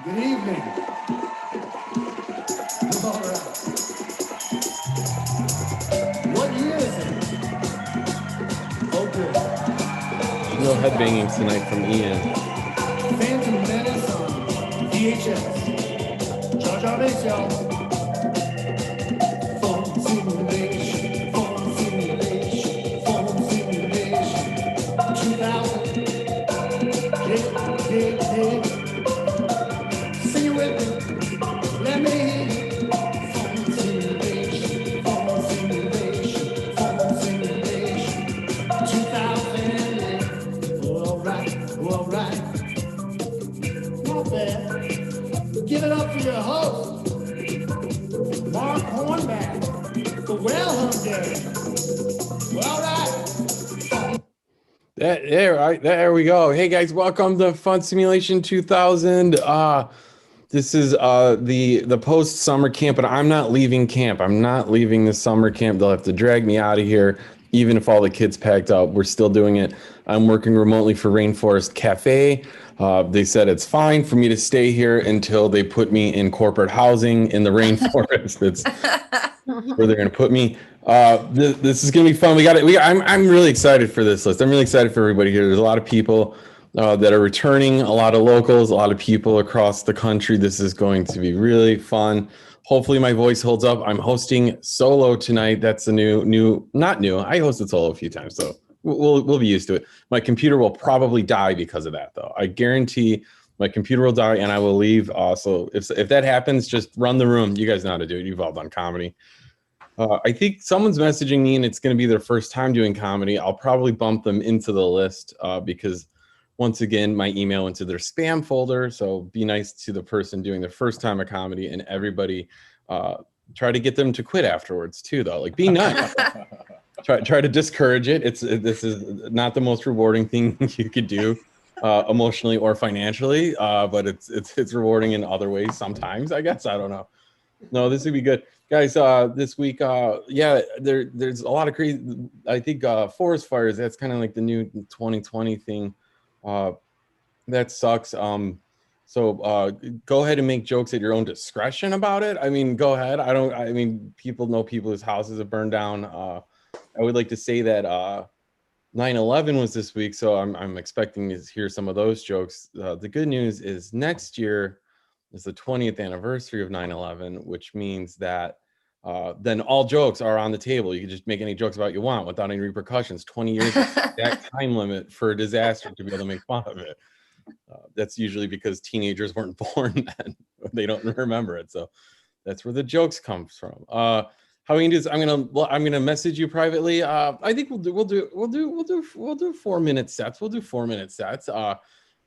Good evening. All right. What year is it? Oh, good. No headbanging tonight from Ian. Phantom Menace on VHS. Jar Jar Binks, y'all. Phone simulation, phone simulation, phone simulation. 2000. Yeah, yeah, yeah. Sing it with me. Let me hear you. Phone simulation, phone simulation, phone simulation. 2000. All right, all right. Not bad. Give it up for your host, Mark Hornback, the well-hung daddy. Well, all right. There we go. Hey guys, welcome to Fun Simulation 2000. This is the post summer camp, but I'm not leaving camp. I'm not leaving the summer camp. They'll have to drag me out of here, even if all the kids packed up. We're still doing it. I'm working remotely for Rainforest Cafe. They said it's fine for me to stay here until they put me in corporate housing in the rainforest. That's where they're going to put me. This is going to be fun. I'm really excited for this list. I'm really excited for everybody here. There's a lot of people that are returning, a lot of locals, a lot of people across the country. This is going to be really fun. Hopefully my voice holds up. I'm hosting solo tonight. That's a not new. I hosted solo a few times, so we'll be used to it. My computer will probably die because of that, though. I guarantee my computer will die and I will leave. So if that happens, just run the room. You guys know how to do it. You've all done comedy. I think someone's messaging me and it's going to be their first time doing comedy. I'll probably bump them into the list because once again, my email went to their spam folder. So be nice to the person doing their first time of comedy, and everybody try to get them to quit afterwards too, though. Like, be nice. try to discourage it. This is not the most rewarding thing you could do emotionally or financially, but it's rewarding in other ways sometimes, I guess. I don't know. No, this would be good. Guys, this week, there's a lot of crazy, I think forest fires, that's kind of like the new 2020 thing. That sucks. So go ahead and make jokes at your own discretion about it. I mean, go ahead. People know people whose houses have burned down. I would like to say that 9/11 was this week, so I'm expecting to hear some of those jokes. The good news is next year is the 20th anniversary of 9/11, which means that then all jokes are on the table. You can just make any jokes about you want without any repercussions. 20 years, that time limit for a disaster to be able to make fun of it. That's usually because teenagers weren't born then. They don't remember it. So that's where the jokes comes from. How we can do this? I'm gonna message you privately. I think we'll do 4-minute sets. We'll do 4-minute sets.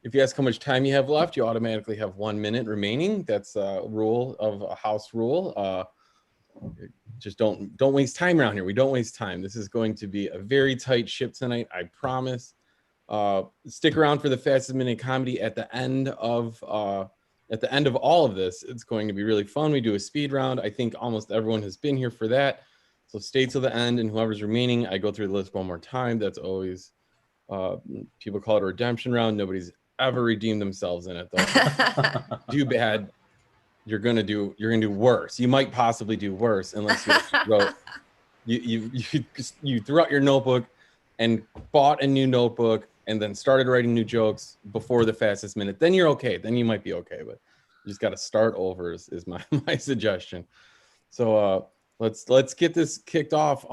If you ask how much time you have left, you automatically have 1 minute remaining. That's a rule of a house rule. Just don't waste time around here. We don't waste time. This is going to be a very tight ship tonight, I promise. Stick around for the fastest minute comedy at the end of all of this. It's going to be really fun. We do a speed round. I think almost everyone has been here for that. So stay till the end, and whoever's remaining, I go through the list one more time. That's always people call it a redemption round. Nobody's ever redeemed themselves in it, though. Too bad. You're gonna do worse. You might possibly do worse unless you threw out your notebook and bought a new notebook and then started writing new jokes before the fastest minute. Then you're okay. Then you might be okay, but you just got to start over is my suggestion. So let's get this kicked off.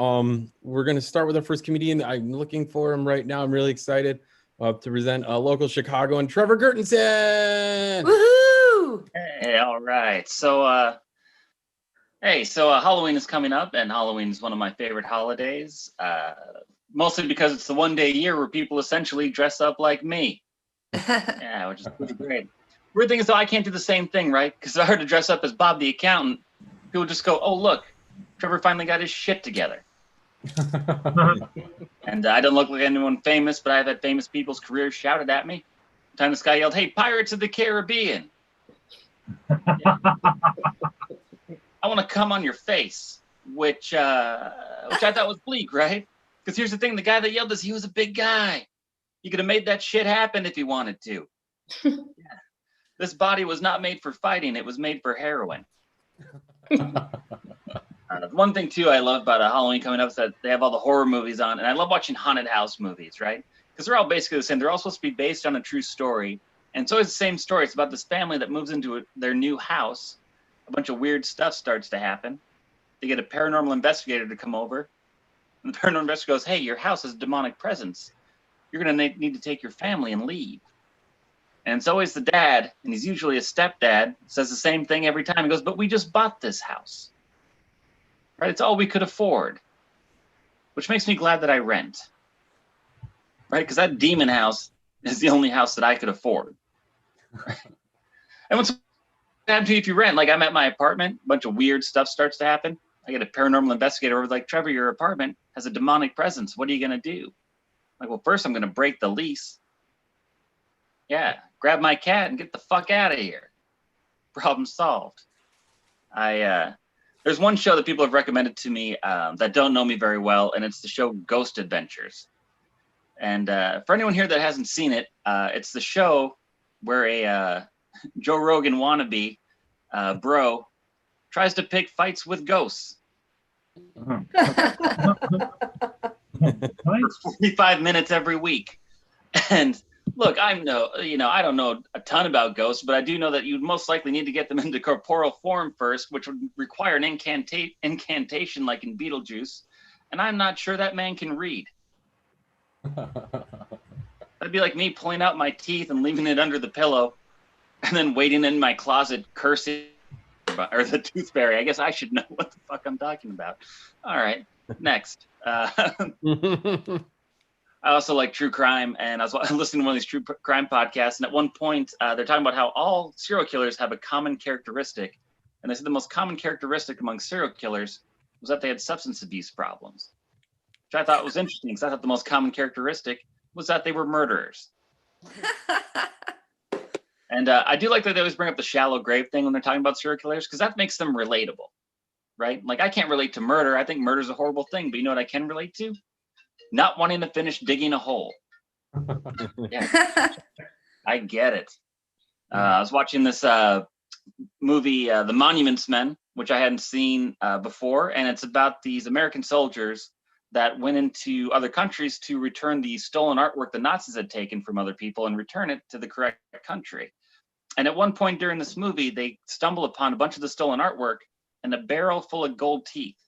We're gonna start with our first comedian. I'm looking for him right now. I'm really excited to present local Chicago and Trevor Guthrie. Woohoo! Hey, all right. So Halloween is coming up, and Halloween is one of my favorite holidays. Mostly because it's the one day a year where people essentially dress up like me. Yeah, which is pretty great. Weird thing is, though, I can't do the same thing, right? Because if I were to dress up as Bob the accountant, people would just go, "Oh, look, Trevor finally got his shit together." And I don't look like anyone famous, but I've had famous people's careers shouted at me. One time this guy yelled, "Hey, Pirates of the Caribbean." Yeah. I want to come on your face, which I thought was bleak, right? Because here's the thing, the guy that yelled this, he was a big guy. He could have made that shit happen if he wanted to. Yeah. This body was not made for fighting. It was made for heroin. One thing, too, I love about Halloween coming up is that they have all the horror movies on. And I love watching haunted house movies, right? Because they're all basically the same. They're all supposed to be based on a true story. And it's always the same story. It's about this family that moves into their new house. A bunch of weird stuff starts to happen. They get a paranormal investigator to come over. And the paranormal investigator goes, hey, your house has a demonic presence. You're going to need to take your family and leave. And it's always the dad, and he's usually a stepdad, says the same thing every time. He goes, but we just bought this house. Right? It's all we could afford. Which makes me glad that I rent. Right? Because that demon house is the only house that I could afford. Right? And what's happened to you if you rent? Like, I'm at my apartment, a bunch of weird stuff starts to happen. I get a paranormal investigator over, like, Trevor, your apartment has a demonic presence. What are you going to do? Like, well, first I'm going to break the lease. Yeah, grab my cat and get the fuck out of here. Problem solved. There's one show that people have recommended to me that don't know me very well, and it's the show Ghost Adventures. And for anyone here that hasn't seen it, it's the show where a Joe Rogan wannabe bro tries to pick fights with ghosts. For 45 minutes every week. And look, I don't know a ton about ghosts, but I do know that you'd most likely need to get them into corporeal form first, which would require an incantation like in Beetlejuice. And I'm not sure that man can read. That'd be like me pulling out my teeth and leaving it under the pillow and then waiting in my closet cursing or the tooth fairy. I guess I should know what the fuck I'm talking about. All right, next. I also like true crime, and I was listening to one of these true crime podcasts, and at one point, they're talking about how all serial killers have a common characteristic, and they said the most common characteristic among serial killers was that they had substance abuse problems, which I thought was interesting, because I thought the most common characteristic was that they were murderers. And I do like that they always bring up the shallow grave thing when they're talking about serial killers, because that makes them relatable, right? Like, I can't relate to murder. I think murder is a horrible thing, but you know what I can relate to? Not wanting to finish digging a hole. Yeah, I get it. I was watching this movie, The Monuments Men, which I hadn't seen before, and it's about these American soldiers that went into other countries to return the stolen artwork the Nazis had taken from other people and return it to the correct country. And at one point during this movie, they stumble upon a bunch of the stolen artwork and a barrel full of gold teeth.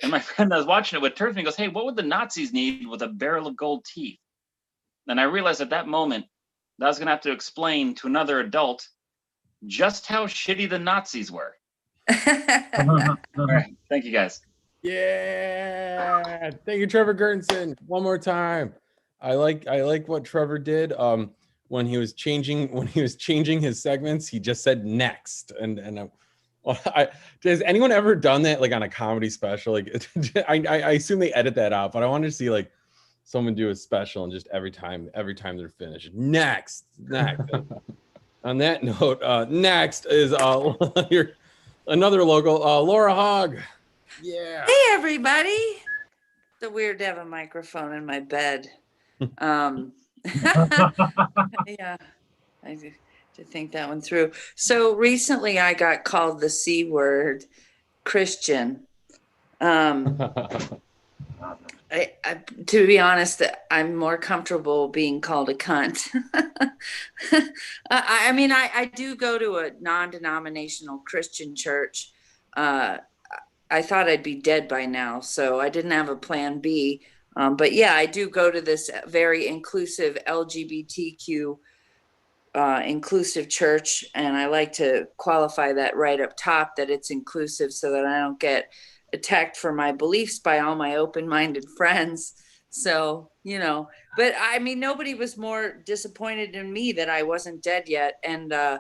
And my friend that was watching it would turn to me and goes, hey, what would the Nazis need with a barrel of gold teeth? And I realized at that moment that I was going to have to explain to another adult just how shitty the Nazis were. All right. Thank you, guys. Yeah. Thank you, Trevor Gurtenson. One more time. I like what Trevor did. When he was changing his segments, he just said next. And has anyone ever done that, like, on a comedy special? Like, I assume they edit that out, but I wanted to see, like, someone do a special and just every time they're finished, next. On that note, next is another local, Laura Hogg. Yeah. Hey, everybody. It's weird to have a microphone in my bed. Yeah, I did to think that one through. So recently I got called the C word, Christian. To be honest, I'm more comfortable being called a cunt. I mean, I do go to a non-denominational Christian church. I thought I'd be dead by now, so I didn't have a plan B. But yeah, I do go to this very inclusive LGBTQ inclusive church, and I like to qualify that right up top that it's inclusive so that I don't get attacked for my beliefs by all my open-minded friends. So, but I mean, nobody was more disappointed in me that I wasn't dead yet, and I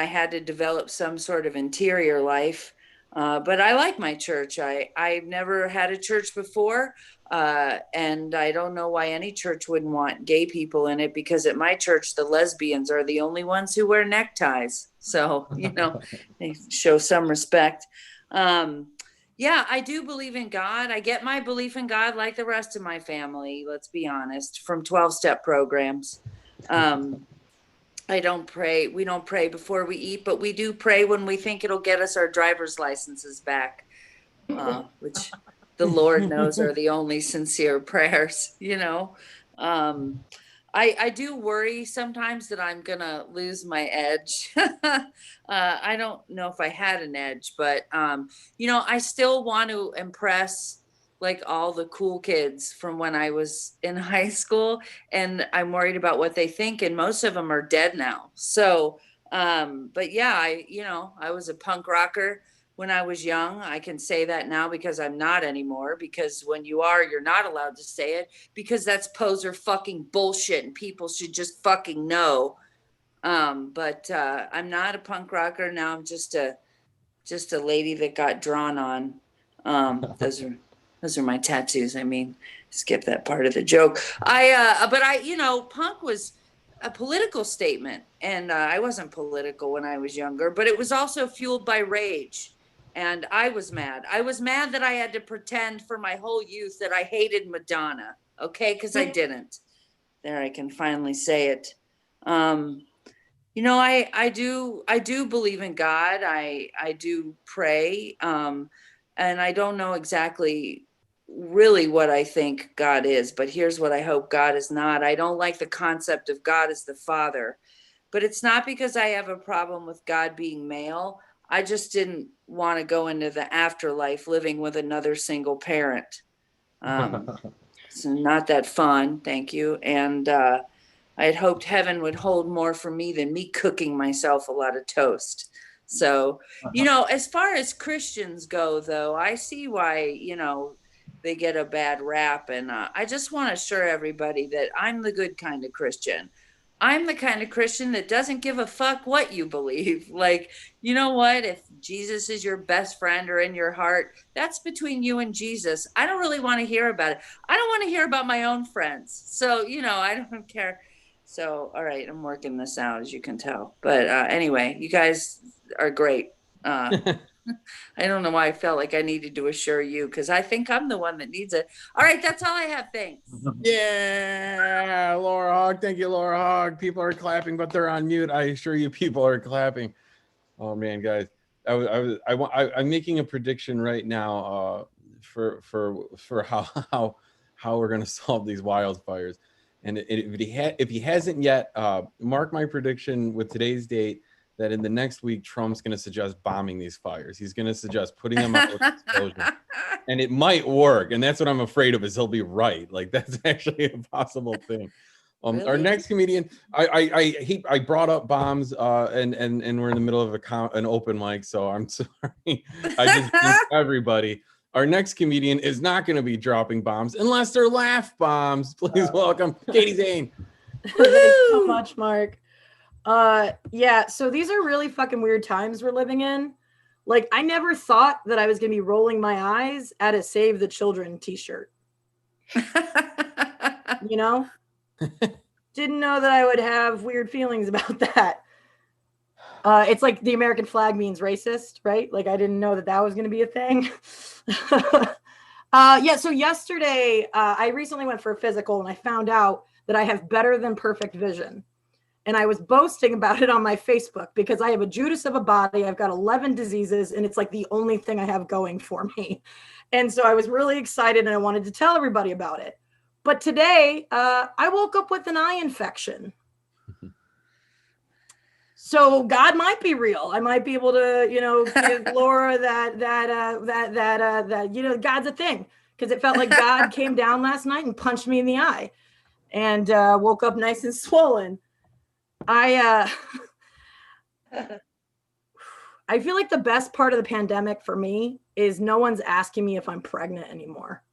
had to develop some sort of interior life. But I like my church. I've never had a church before. And I don't know why any church wouldn't want gay people in it, because at my church, the lesbians are the only ones who wear neckties. So, they show some respect. Yeah, I do believe in God. I get my belief in God like the rest of my family, let's be honest, from 12-step programs. I don't pray. We don't pray before we eat, but we do pray when we think it'll get us our driver's licenses back, which the Lord knows are the only sincere prayers, you know. I do worry sometimes that I'm gonna lose my edge. I don't know if I had an edge, but I still want to impress like all the cool kids from when I was in high school, and I'm worried about what they think, and most of them are dead now. So, but yeah, I was a punk rocker when I was young. I can say that now because I'm not anymore, because when you are, you're not allowed to say it because that's poser fucking bullshit and people should just fucking know. But I'm not a punk rocker now. I'm just a lady that got drawn on. Those are my tattoos. I mean, skip that part of the joke. Punk was a political statement, and I wasn't political when I was younger, but it was also fueled by rage. And I was mad. I was mad that I had to pretend for my whole youth that I hated Madonna. Okay, because I didn't. There, I can finally say it. I do believe in God. I do pray. And I don't know exactly really what I think God is, but here's what I hope God is not. I don't like the concept of God as the Father, but it's not because I have a problem with God being male. I just didn't want to go into the afterlife living with another single parent. It's not that fun, thank you. And I had hoped heaven would hold more for me than me cooking myself a lot of toast. So, as far as Christians go, though, I see why, they get a bad rap. And I just want to assure everybody that I'm the good kind of Christian. I'm the kind of Christian that doesn't give a fuck what you believe. Like, you know what? If Jesus is your best friend or in your heart, that's between you and Jesus. I don't really want to hear about it. I don't want to hear about my own friends. So, I don't care. So, all right, I'm working this out, as you can tell. But anyway, you guys are great. I don't know why I felt like I needed to assure you, because I think I'm the one that needs it. All right, that's all I have. Thanks. Yeah, Laura Hogg. Thank you, Laura Hogg. People are clapping, but they're on mute. I assure you, people are clapping. Oh man, guys, I'm making a prediction right now for how we're gonna solve these wildfires. And if he hasn't yet, mark my prediction with today's date that in the next week, Trump's going to suggest bombing these fires. He's going to suggest putting them out with explosion. And it might work. And that's what I'm afraid of, is he'll be right. Like, that's actually a possible thing. Really? Our next comedian, I brought up bombs and we're in the middle of an open mic. So I'm sorry. I just think everybody. Our next comedian is not going to be dropping bombs unless they're laugh bombs. Please welcome Katie Zane. Thanks so much, Mark. Yeah, so these are really fucking weird times we're living in. Like, I never thought that I was going to be rolling my eyes at a Save the Children t-shirt. Didn't know that I would have weird feelings about that. It's like the American flag means racist, right? Like, I didn't know that was going to be a thing. So yesterday, I recently went for a physical and I found out that I have better than perfect vision. And I was boasting about it on my Facebook because I have a Judas of a body. I've got 11 diseases and it's like the only thing I have going for me. And so I was really excited and I wanted to tell everybody about it. But today I woke up with an eye infection. So God might be real. I might be able to, give Laura that God's a thing, because it felt like God came down last night and punched me in the eye and woke up nice and swollen. I feel like the best part of the pandemic for me is no one's asking me if I'm pregnant anymore.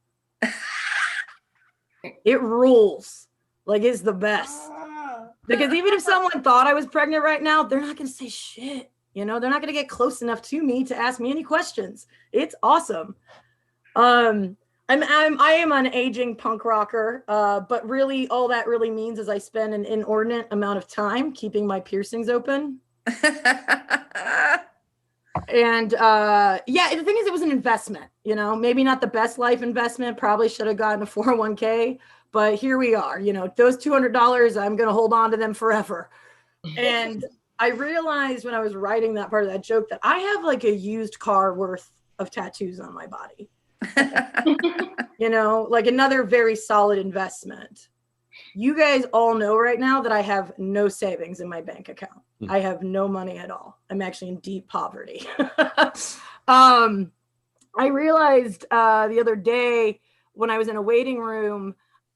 It rules. Like, it's the best. Because even if someone thought I was pregnant right now, they're not going to say shit. They're not going to get close enough to me to ask me any questions. It's awesome. I am an aging punk rocker, but really all that really means is I spend an inordinate amount of time keeping my piercings open. And the thing is, it was an investment, maybe not the best life investment, probably should have gotten a 401k, but here we are, those $200, I'm going to hold on to them forever. And I realized when I was writing that part of that joke that I have like a used car worth of tattoos on my body. You know, like another very solid investment. You guys all know right now that I have no savings in my bank account. I have no money at all. I'm actually in deep poverty. I realized the other day when I was in a waiting room,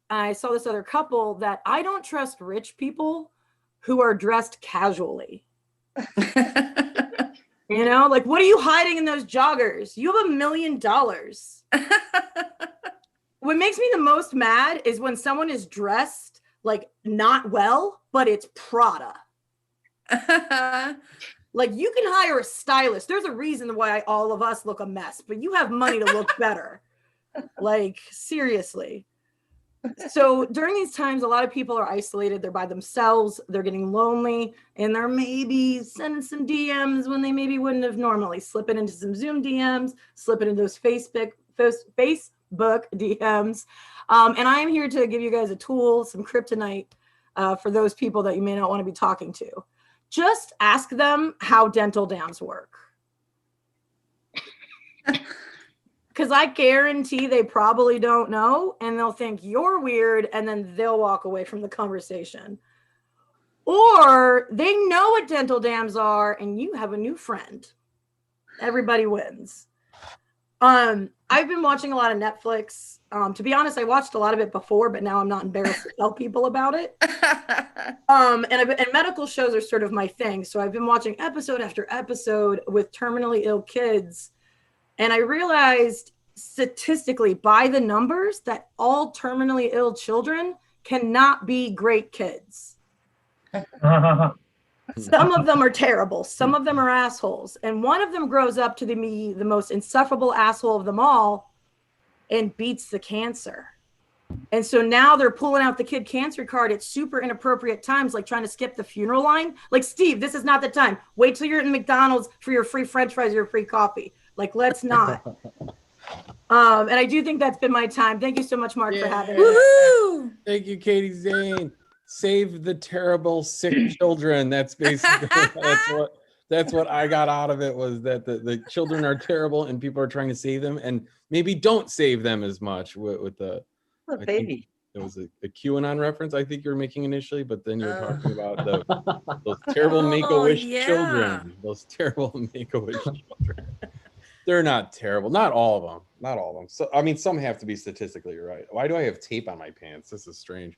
I saw this other couple that I don't trust rich people who are dressed casually. You know, like, what are you hiding in those joggers? You have $1 million. What makes me the most mad is when someone is dressed like not well, but it's Prada. Like, you can hire a stylist. There's a reason why all of us look a mess, but you have money to look better. Like, seriously. So during these times, a lot of people are isolated. They're by themselves. They're getting lonely, and they're maybe sending some DMs when they maybe wouldn't have normally. Slipping into some Zoom DMs, slipping into those Facebook DMs. And I am here to give you guys a tool, some kryptonite for those people that you may not want to be talking to. Just ask them how dental dams work. Because I guarantee they probably don't know, and they'll think you're weird, and then they'll walk away from the conversation. Or they know what dental dams are, and you have a new friend. Everybody wins. I've been watching a lot of Netflix. To be honest, I watched a lot of it before, but now I'm not embarrassed to tell people about it. And medical shows are sort of my thing. So I've been watching episode after episode with terminally ill kids. And I realized statistically by the numbers that all terminally ill children cannot be great kids. Some of them are terrible. Some of them are assholes. And one of them grows up to be the most insufferable asshole of them all and beats the cancer. And so now they're pulling out the kid cancer card at super inappropriate times, like trying to skip the funeral line. Like, Steve, this is not the time. Wait till you're in McDonald's for your free French fries or your free coffee. Like, let's not. And I do think that's been my time. Thank you so much, Mark, for having me. Woohoo! Thank you, Katie Zane. Save the terrible sick children. That's basically that's what I got out of it, was that the children are terrible and people are trying to save them, and maybe don't save them as much with the baby. It was a QAnon reference I think you were making initially, but then you were talking about those terrible Make-A-Wish children. Those terrible Make-A-Wish children. They're not terrible. Not all of them. Not all of them. So I mean, some have to be statistically right. Why do I have tape on my pants? This is strange.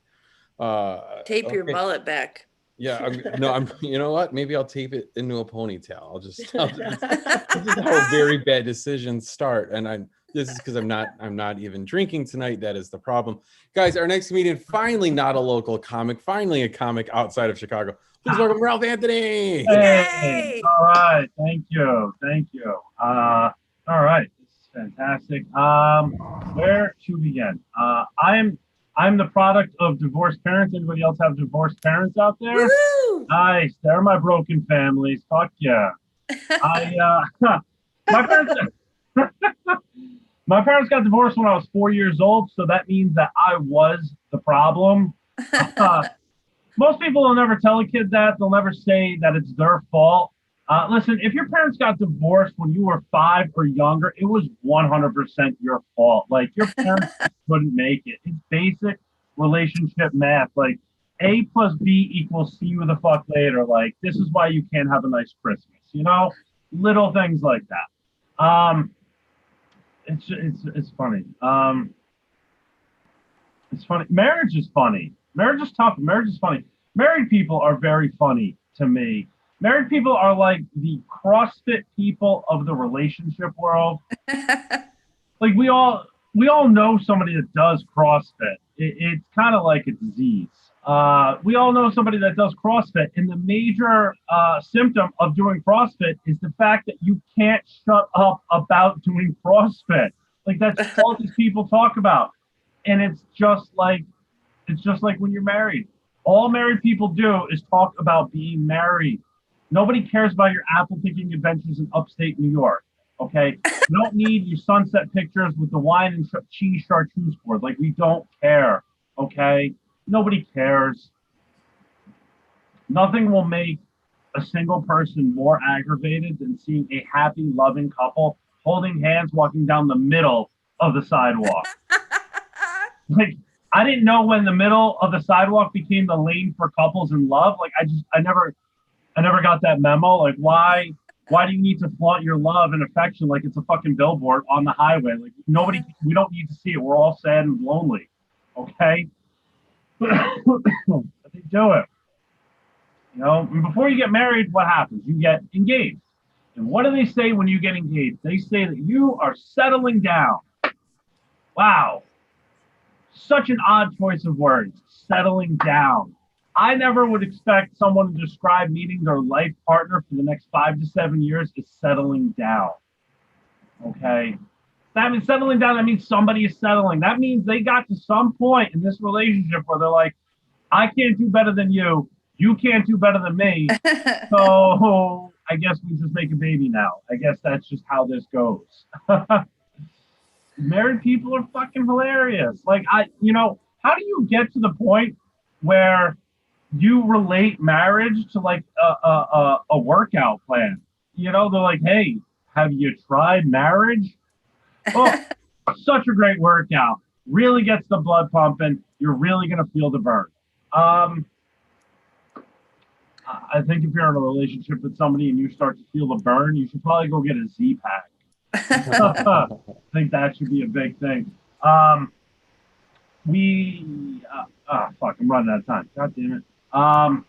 Tape your mullet back. Yeah, I'm. You know what? Maybe I'll tape it into a ponytail. I'll just this is how very bad decisions start. And this is because I'm not even drinking tonight. That is the problem, guys. Our next comedian, finally not a local comic, finally a comic outside of Chicago. Please welcome Ralph Anthony. Hey, all right, thank you. All right, this is fantastic. Where to begin? I'm the product of divorced parents. Anybody else have divorced parents out there? Woo-hoo! Nice. They're my broken families. Fuck yeah. My parents got divorced when I was 4 years old, so that means that I was the problem. Most people will never tell a kid that. They'll never say that it's their fault. Listen, if your parents got divorced when you were 5 or younger, it was 100% your fault. Like, your parents couldn't make it. It's basic relationship math. Like, A plus B equals see you the fuck later. Like, this is why you can't have a nice Christmas. You know, little things like that. It's funny. It's funny. Marriage is funny. Marriage is tough. Marriage is funny. Married people are very funny to me. Married people are like the CrossFit people of the relationship world. Like, we all know somebody that does CrossFit. It's kind of like a disease. We all know somebody that does CrossFit, and the major symptom of doing CrossFit is the fact that you can't shut up about doing CrossFit. Like, that's all these people talk about. And it's just like when you're married. All married people do is talk about being married. Nobody cares about your apple picking adventures in upstate New York. Okay, you don't need your sunset pictures with the wine and cheese chartreuse board. Like, we don't care. Okay, nobody cares. Nothing will make a single person more aggravated than seeing a happy, loving couple holding hands walking down the middle of the sidewalk. Like, I didn't know when the middle of the sidewalk became the lane for couples in love. Like, I never got that memo. Like, why do you need to flaunt your love and affection like it's a fucking billboard on the highway? Like, we don't need to see it. We're all sad and lonely. Okay? But they do it. You know, and before you get married, what happens? You get engaged. And what do they say when you get engaged? They say that you are settling down. Wow. Such an odd choice of words, settling down. I never would expect someone to describe meeting their life partner for the next 5 to 7 years as settling down. Okay? That means settling down, that means somebody is settling. That means they got to some point in this relationship where they're like, I can't do better than you. You can't do better than me. So I guess we just make a baby now. I guess that's just how this goes. Married people are fucking hilarious. Like, how do you get to the point where you relate marriage to like a workout plan? You know, they're like, hey, have you tried marriage? Oh, such a great workout. Really gets the blood pumping. You're really going to feel the burn. I think if you're in a relationship with somebody and you start to feel the burn, you should probably go get a Z-Pack. I think that should be a big thing. Fuck, I'm running out of time. God damn it. All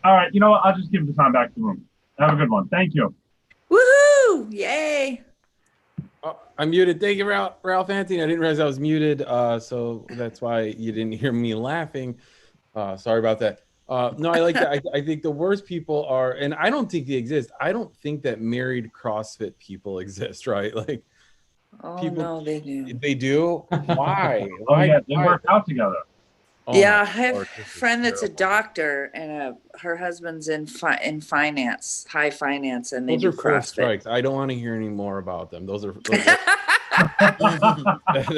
right, you know what? I'll just give the time back to the room. Have a good one. Thank you. Woohoo! Yay! Oh, I'm muted. Thank you, Ralph Anthony. I didn't realize I was muted, so that's why you didn't hear me laughing. Sorry about that. No, I like that. I think the worst people are, and I don't think they exist. I don't think that married CrossFit people exist, right? Like, people, no, they do. They do? Why? Oh, yeah, they work out together. Oh, Yeah, I have Lord, a friend that's a doctor, and her husband's in finance, high finance, and they those do are cool CrossFit. strikes. I don't want to hear any more about them. Those are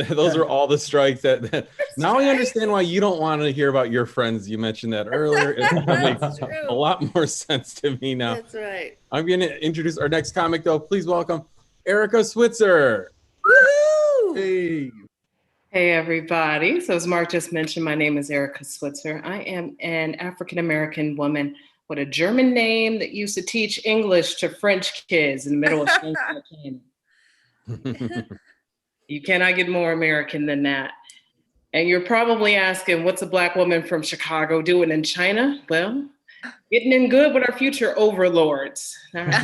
those are all the strikes that now I understand why you don't want to hear about your friends. You mentioned that earlier. It makes a lot more sense to me now. That's right. I'm going to introduce our next comic, though. Please welcome Erika Switzer. Woohoo! Hey. Hey, everybody. So as Mark just mentioned, my name is Erika Switzer. I am an African-American woman with a German name that used to teach English to French kids in the middle of Shanghai, China. You cannot get more American than that. And you're probably asking, what's a Black woman from Chicago doing in China? Well, getting in good with our future overlords. I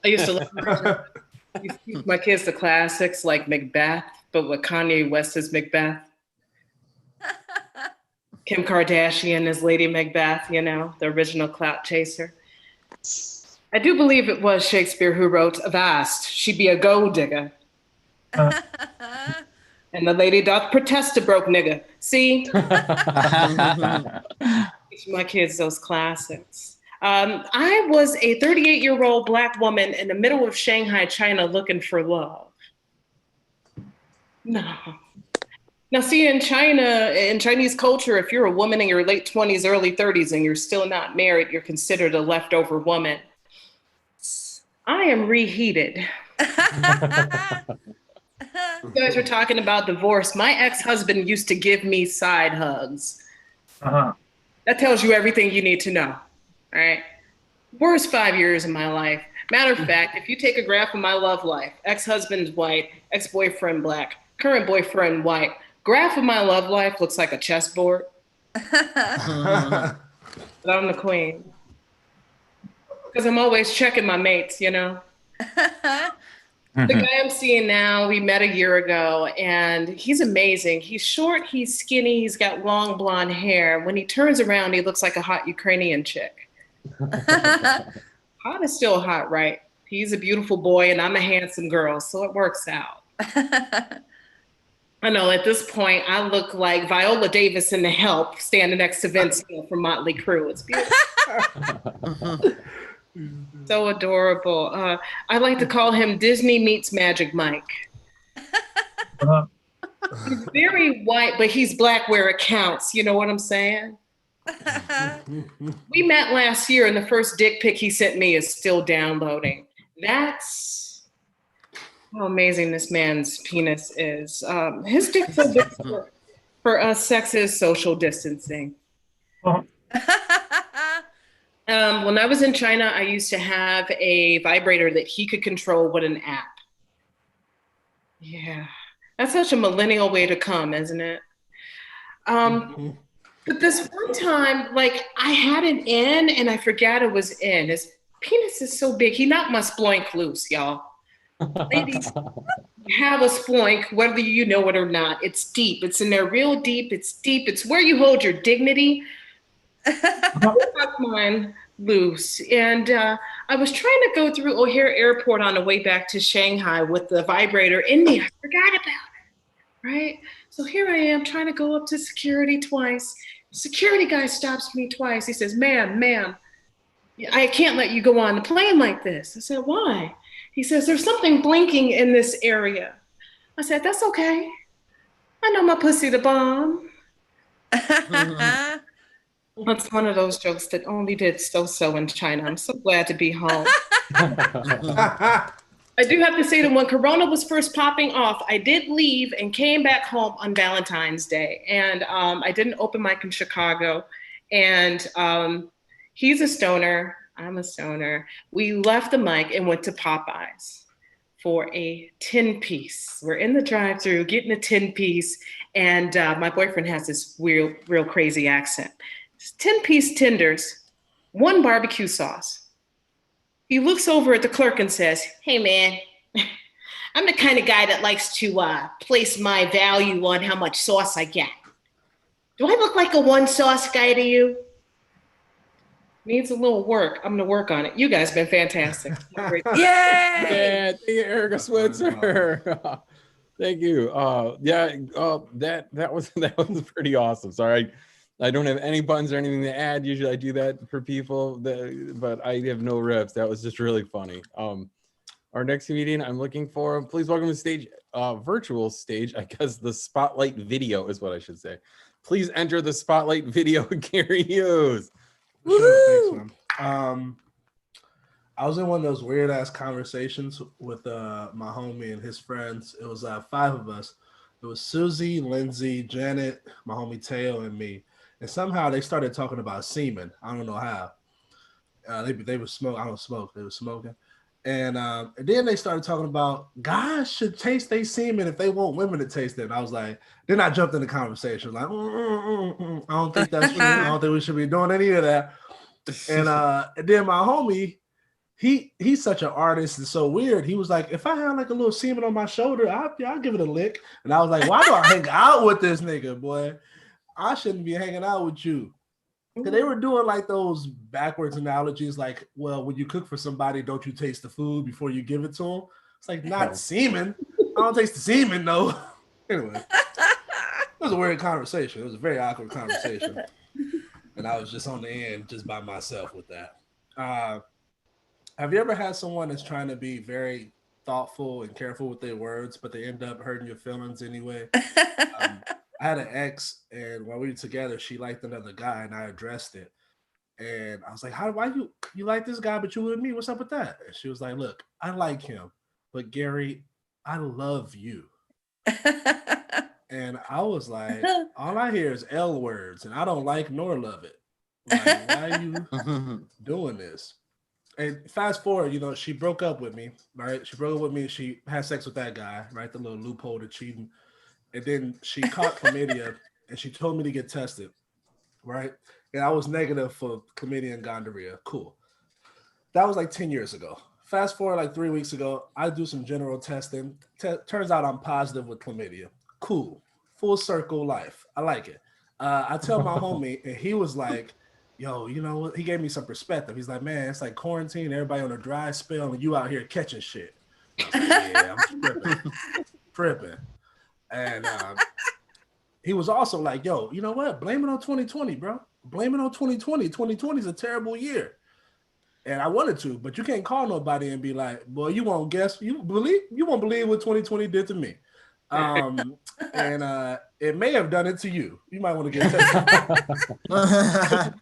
used to teach my kids the classics like Macbeth, but with Kanye West as Macbeth. Kim Kardashian as Lady Macbeth, you know, the original clout chaser. I do believe it was Shakespeare who wrote, "Avast, she be a gold digger." And the lady doth protest a broke nigga. See? Teach my kids those classics. I was a 38-year-old Black woman in the middle of Shanghai, China, looking for love. No. Now, see, in China, in Chinese culture, if you're a woman in your late 20s, early 30s, and you're still not married, you're considered a leftover woman. I am reheated. You guys are talking about divorce. My ex-husband used to give me side hugs. That tells you everything you need to know. All right. Worst 5 years of my life. Matter of fact, if you take a graph of my love life, ex-husband's white, ex-boyfriend Black, current boyfriend white, graph of my love life looks like a chessboard. But I'm the queen. Because I'm always checking my mates, you know? The guy I'm seeing now, we met a year ago, and he's amazing. He's short, he's skinny, he's got long blonde hair. When he turns around, he looks like a hot Ukrainian chick. Hot is still hot, right? He's a beautiful boy and I'm a handsome girl, so it works out. I know at this point I look like Viola Davis in The Help standing next to Vince Gill from Motley Crue. It's beautiful. So adorable. I like to call him Disney meets Magic Mike. He's very white, but he's Black where it counts. You know what I'm saying? We met last year, and the first dick pic he sent me is still downloading. That's how amazing this man's penis is. His dick's so big for us, sex is social distancing. When I was in China, I used to have a vibrator that he could control with an app. Yeah, that's such a millennial way to come, isn't it? But this one time, like I had it in and I forgot it was in. His penis is so big. He knocked my sploink loose, y'all. Ladies, have a sploink, whether you know it or not. It's deep. It's in there real deep. It's deep. It's where you hold your dignity. Mine loose. And I was trying to go through O'Hare Airport on the way back to Shanghai with the vibrator in me. I forgot about it, right? So here I am trying to go up to security twice. Security guy stops me twice. He says, ma'am, I can't let you go on the plane like this. I said, why? He says, there's something blinking in this area. I said, that's okay. I know my pussy the bomb. That's one of those jokes that only did so in China. I'm so glad to be home. I do have to say that when Corona was first popping off, I did leave and came back home on Valentine's Day. And I did an open mic in Chicago. And he's a stoner. I'm a stoner. We left the mic and went to Popeyes for a 10-piece. We're in the drive-thru getting a 10-piece. And my boyfriend has this real crazy accent. 10-piece tenders, 1 barbecue sauce. He looks over at the clerk and says, hey man, I'm the kind of guy that likes to place my value on how much sauce I get. Do I look like a 1 sauce guy to you? Needs a little work. I'm gonna work on it. You guys have been fantastic. Yay! Yeah, thank you, Erika Switzer. Thank you. That was pretty awesome. Sorry, I don't have any buttons or anything to add. Usually I do that for people, but I have no rips. That was just really funny. Our next comedian I'm looking for, please welcome to the stage, virtual stage, I guess the spotlight video is what I should say. Please enter the spotlight video, Gary Hughes. Sure, thanks, man. I was in one of those weird ass conversations with my homie and his friends. It was 5 of us. It was Susie, Lindsay, Janet, my homie Teo, and me. And somehow they started talking about semen. I don't know how. They were smoking. I don't smoke. They were smoking. And then they started talking about guys should taste their semen if they want women to taste it. And I was like, then I jumped in the conversation. Like, I don't think that's true. I don't think we should be doing any of that. And then my homie, he's such an artist and so weird. He was like, if I had like a little semen on my shoulder, I'll give it a lick. And I was like, why do I hang out with this nigga, boy? I shouldn't be hanging out with you. Because they were doing like those backwards analogies, like, well, when you cook for somebody, don't you taste the food before you give it to them? It's like, not semen. I don't taste the semen, though. Anyway, it was a weird conversation. It was a very awkward conversation. And I was just on the end, just by myself with that. Have you ever had someone that's trying to be very thoughtful and careful with their words, but they end up hurting your feelings anyway? I had an ex, and while we were together, she liked another guy, and I addressed it. And I was like, why you like this guy, but you with me? What's up with that? And she was like, look, I like him, but Gary, I love you. And I was like, all I hear is L words, and I don't like nor love it. Like, why are you doing this? And fast forward, she broke up with me, right? She broke up with me. She had sex with that guy, right? The little loophole to cheating. And then she caught chlamydia, and she told me to get tested, right? And I was negative for chlamydia and gonorrhea. Cool. That was like 10 years ago. Fast forward like 3 weeks ago, I do some general testing. Turns out I'm positive with chlamydia. Cool. Full circle life. I like it. I tell my homie, and he was like, yo, you know what? He gave me some perspective. He's like, man, it's like quarantine, everybody on a dry spell, and you out here catching shit. I was like, yeah, I'm tripping. And he was also like, yo, you know what? Blame it on 2020, bro. Blame it on 2020. 2020 is a terrible year. And I wanted to, but you can't call nobody and be like, boy, you won't believe what 2020 did to me. And it may have done it to you. You might want to get tested.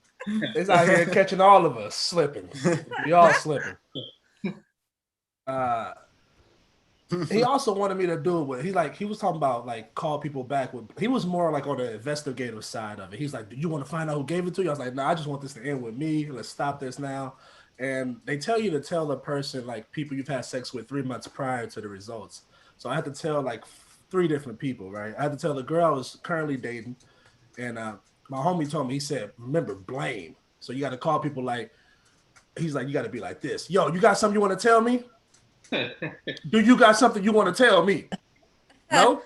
It's out here catching all of us slipping. We all slipping. He also wanted me to do it with, he was talking about like call people back with, he was more like on the investigative side of it. He's like, do you want to find out who gave it to you? I was like, no, I just want this to end with me. Let's stop this now. And they tell you to tell the person, like people you've had sex with 3 months prior to the results. So I had to tell like 3 different people, right? I had to tell the girl I was currently dating. And my homie told me, he said, remember, blame. So you got to call people like, he's like, you got to be like this. Yo, you got something you want to tell me? Do you got something you want to tell me? No?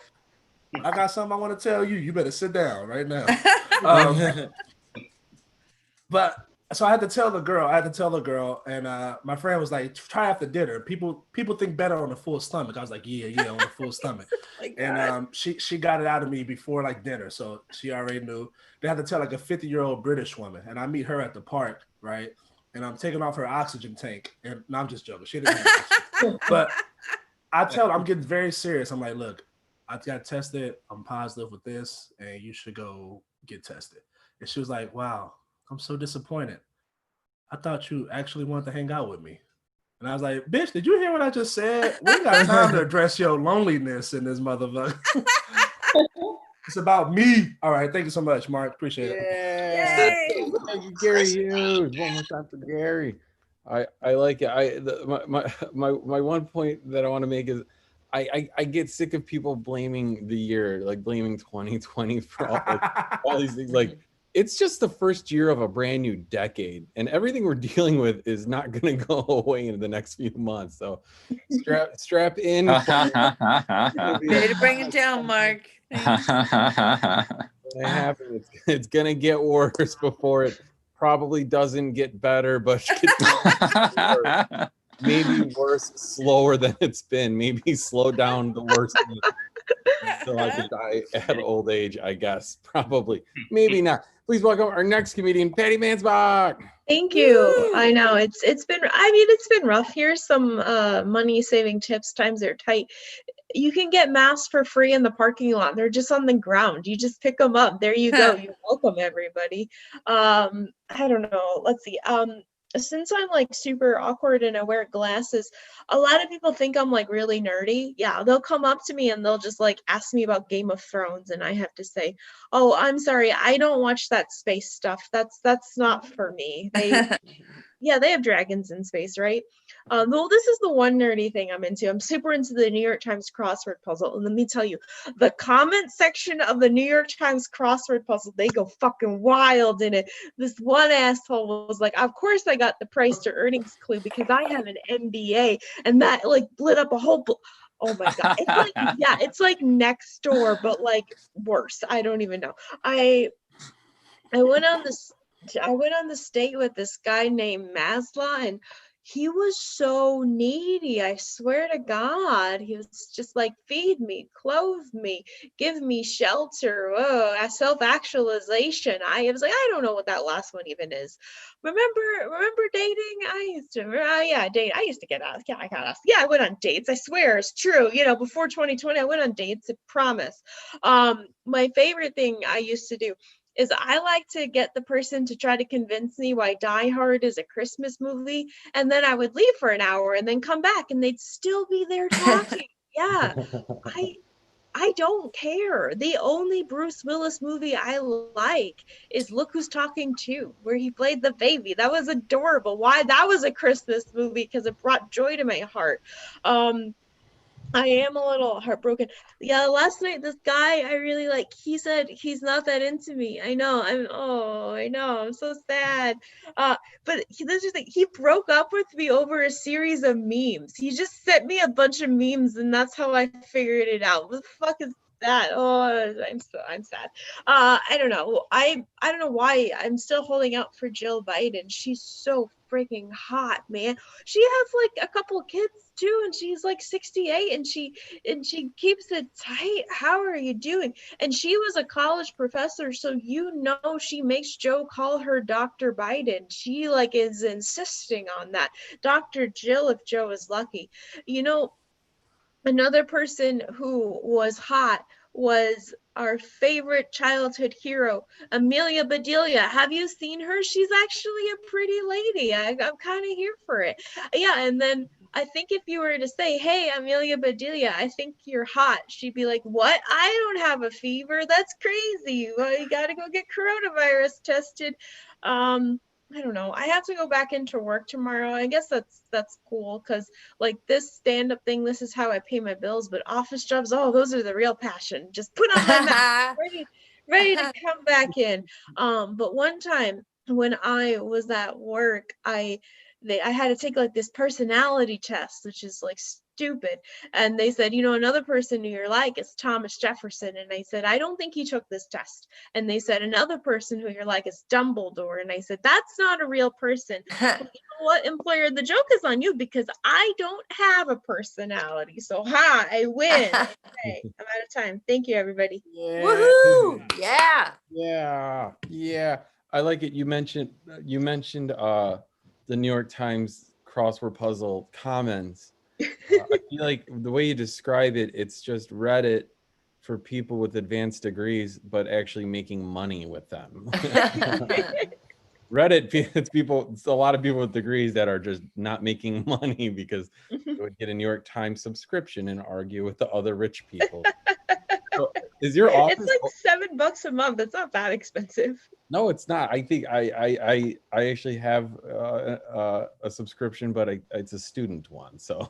I got something I want to tell you. You better sit down right now. But so I had to tell the girl, and my friend was like, try after dinner. People think better on a full stomach. I was like, yeah, on a full stomach. And she got it out of me before like dinner, so she already knew. They had to tell like a 50-year-old British woman, and I meet her at the park, right? And I'm taking off her oxygen tank, and no, I'm just joking. She didn't have oxygen. But I tell her, I'm getting very serious. I'm like, look, I got tested. I'm positive with this, and you should go get tested. And she was like, wow, I'm so disappointed. I thought you actually wanted to hang out with me. And I was like, bitch, did you hear what I just said? We ain't got time to address your loneliness in this motherfucker. It's about me. All right. Thank you so much, Mark. Appreciate it. Yay! Thank you, Gary Hughes. One more time for Gary. I like it. My one point that I want to make is I get sick of people blaming the year, like blaming 2020 for all these things. Like, it's just the first year of a brand new decade, and everything we're dealing with is not going to go away in the next few months. So strap in. Way to bring it down, Mark. It's going to get worse before it probably doesn't get better, but worse. Maybe worse, slower than it's been. Maybe slow down the worst until I could die at old age, I guess. Probably. Maybe not. Please welcome our next comedian, Patty Mansbach. Thank you. I know it's been rough. Here's some money saving tips. Times are tight. You can get masks for free in the parking lot. They're just on the ground. You just pick them up. There you go. You're welcome, everybody. I don't know. Let's see. Since I'm like super awkward and I wear glasses, a lot of people think I'm like really nerdy. Yeah, they'll come up to me and they'll just like ask me about Game of Thrones, and I have to say, "Oh, I'm sorry, I don't watch that space stuff. That's not for me." They have dragons in space, right? Well, this is the one nerdy thing I'm into. I'm super into the New York Times crossword puzzle. And let me tell you, the comment section of the New York Times crossword puzzle, they go fucking wild in it. This one asshole was like, of course I got the price to earnings clue because I have an MBA. And that like lit up a whole... Oh my God. It's like, it's like next door, but like worse. I don't even know. I went on this date with this guy named Masla, and he was so needy. I swear to God, he was just like, feed me, clothe me, give me shelter, self-actualization. I was like, I don't know what that last one even is. Remember dating? I used to get asked. Yeah, I got asked. Yeah, I went on dates. I swear it's true. Before 2020, I went on dates. I promise. My favorite thing I used to do is I like to get the person to try to convince me why Die Hard is a Christmas movie, and then I would leave for an hour and then come back and they'd still be there talking. Yeah, I don't care. The only Bruce Willis movie I like is Look Who's Talking 2, where he played the baby. That was adorable. Why that was a Christmas movie, because it brought joy to my heart. I am a little heartbroken. Yeah, last night this guy I really like, he said he's not that into me. I know, I'm so sad. But this is he broke up with me over a series of memes. He just sent me a bunch of memes, and that's how I figured it out. What the fuck is that? Oh, I'm sad. I don't know. I don't know why I'm still holding out for Jill Biden. She's so freaking hot, man. She has like a couple kids too, and she's like 68, and she keeps it tight. How are you doing? And she was a college professor, so she makes Joe call her Dr. Biden. She like is insisting on that. Dr. Jill, if Joe is lucky. Another person who was hot was our favorite childhood hero, Amelia Bedelia. Have you seen her? She's actually a pretty lady. I'm kind of here for it. Yeah, and then I think if you were to say, hey, Amelia Bedelia, I think you're hot, she'd be like, what? I don't have a fever. That's crazy. Well, you got to go get coronavirus tested. I don't know. I have to go back into work tomorrow. I guess that's cool because like this stand-up thing, this is how I pay my bills. But office jobs, oh, those are the real passion. Just put on my mask, ready to come back in. But one time when I was at work, I had to take like this personality test, which is like stupid. And they said, another person who you're like is Thomas Jefferson. And I said, I don't think he took this test. And they said, another person who you're like is Dumbledore. And I said, that's not a real person. Well, you know what, employer, the joke is on you because I don't have a personality. So I win. Okay, I'm out of time. Thank you, everybody. Yeah. Woohoo! Yeah. Yeah. I like it. You mentioned the New York Times crossword puzzle comments. I feel like the way you describe it, it's just Reddit for people with advanced degrees, but actually making money with them. Reddit, it's a lot of people with degrees that are just not making money because they would get a New York Times subscription and argue with the other rich people. So is your office? It's like $7 a month. It's not that expensive. No, it's not. I think I actually have a subscription, but it's a student one. So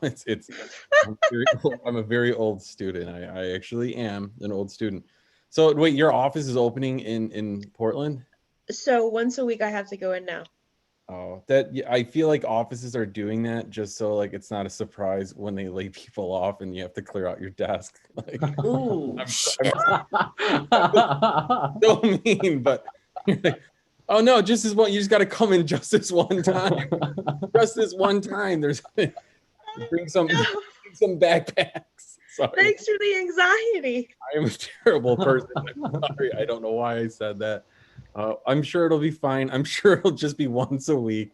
I'm a very old student. I actually am an old student. So wait, your office is opening in Portland? So once a week I have to go in now. Oh, I feel like offices are doing that just so like it's not a surprise when they lay people off and you have to clear out your desk. Like, Ooh, I'm so mean, but oh no, just as one. You just got to come in just this one time. Just this one time. Bring some backpacks. Sorry. Thanks for the anxiety. I am a terrible person. I'm sorry. I don't know why I said that. I'm sure it'll be fine. I'm sure it'll just be once a week.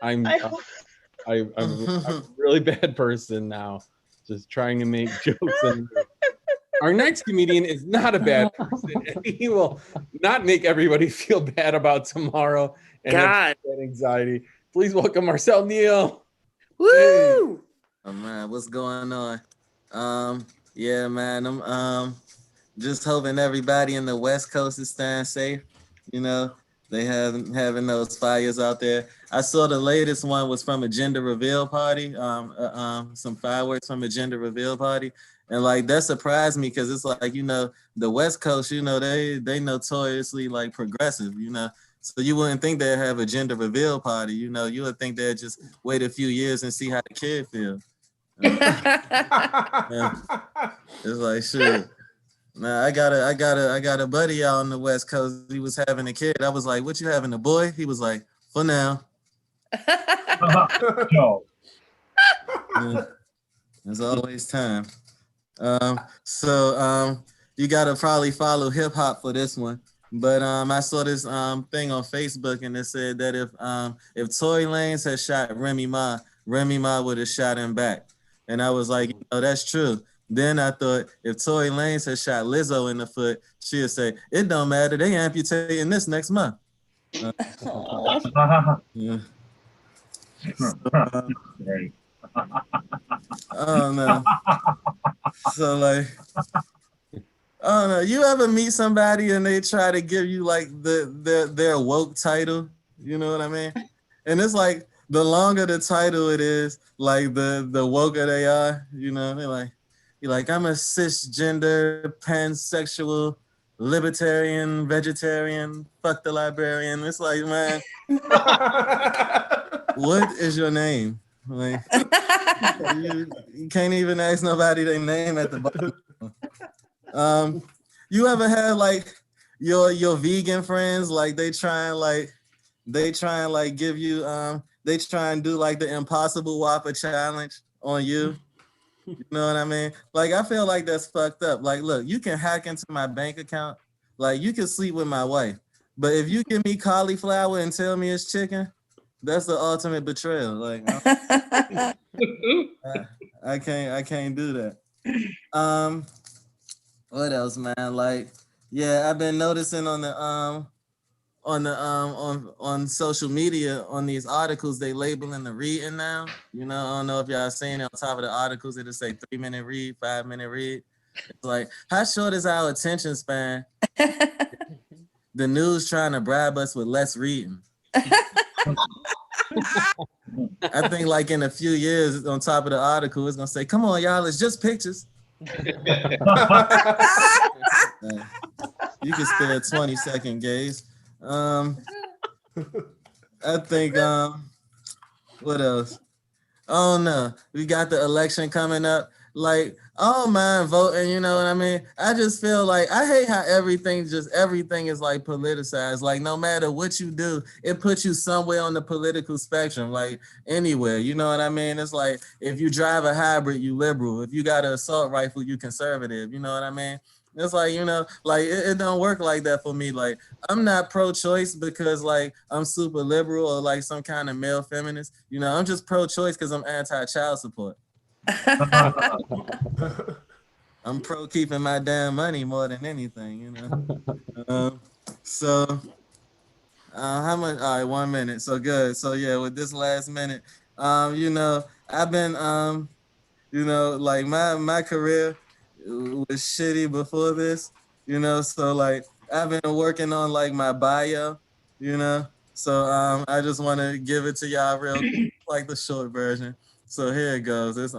I'm a really bad person now, just trying to make jokes. And our next comedian is not a bad person, and he will not make everybody feel bad about tomorrow and have that anxiety. Please welcome Marcel Neal. Woo! Hey. Oh man, what's going on? Yeah, man, I'm just hoping everybody in the West Coast is staying safe. They having those fires out there. I saw the latest one was from a gender reveal party, some fireworks from a gender reveal party. And like that surprised me because it's like, the West Coast, they notoriously like progressive, So you wouldn't think they'd have a gender reveal party, you would think they'd just wait a few years and see how the kid feels. Yeah. It's like shit. Nah, I got a buddy out on the West Coast. He was having a kid. I was like, "What you having, a boy?" He was like, "For now." No. Yeah. There's always time. So you gotta probably follow hip hop for this one. But I saw this thing on Facebook and it said that if Tory Lanez had shot Remy Ma would have shot him back. And I was like, that's true. Then I thought if Tory Lanez had shot Lizzo in the foot, she'd say, it don't matter, they amputating this next month. Yeah. So, I don't know. So like, I don't know. You ever meet somebody and they try to give you like their woke title? You know what I mean? And it's like the longer the title it is, like the woker they are. They're like, you're like, I'm a cisgender, pansexual, libertarian, vegetarian, fuck the librarian. It's like, man, what is your name? Like, you can't even ask nobody their name at the bottom. You ever had like your vegan friends, like they try and give you they try and do like the Impossible Whopper challenge on you. You know what I mean? Like, I feel like that's fucked up. Like, look, you can hack into my bank account. Like, you can sleep with my wife. But if you give me cauliflower and tell me it's chicken, that's the ultimate betrayal. Like, I can't do that. What else, man? Like, yeah, I've been noticing on the on social media on these articles they labeling the reading now. You know, I don't know if y'all seen it on top of the articles. It'll say 3-minute read, 5-minute read. It's like, how short is our attention span? The news trying to bribe us with less reading. I think like in a few years on top of the article, it's gonna say, come on, y'all, it's just pictures. You can spare a 20-second gaze. I think what else? Oh no, we got the election coming up. Like, I don't mind voting, you know what I mean? I just feel like I hate how everything is like politicized. Like, no matter what you do, it puts you somewhere on the political spectrum, like anywhere, you know what I mean? It's like if you drive a hybrid, you liberal. If you got an assault rifle, you conservative, you know what I mean? It's like, you know, like it don't work like that for me. Like, I'm not pro-choice because like I'm super liberal or like some kind of male feminist. You know, I'm just pro-choice because I'm anti-child support. I'm pro keeping my damn money more than anything, you know. How much? All right, 1 minute. So good. So yeah, with this last minute, you know, I've been, you know, like my career was shitty before this, you know. So like I've been working on like my bio, you know. So I just want to give it to y'all real quick, like the short version. So here it goes. It's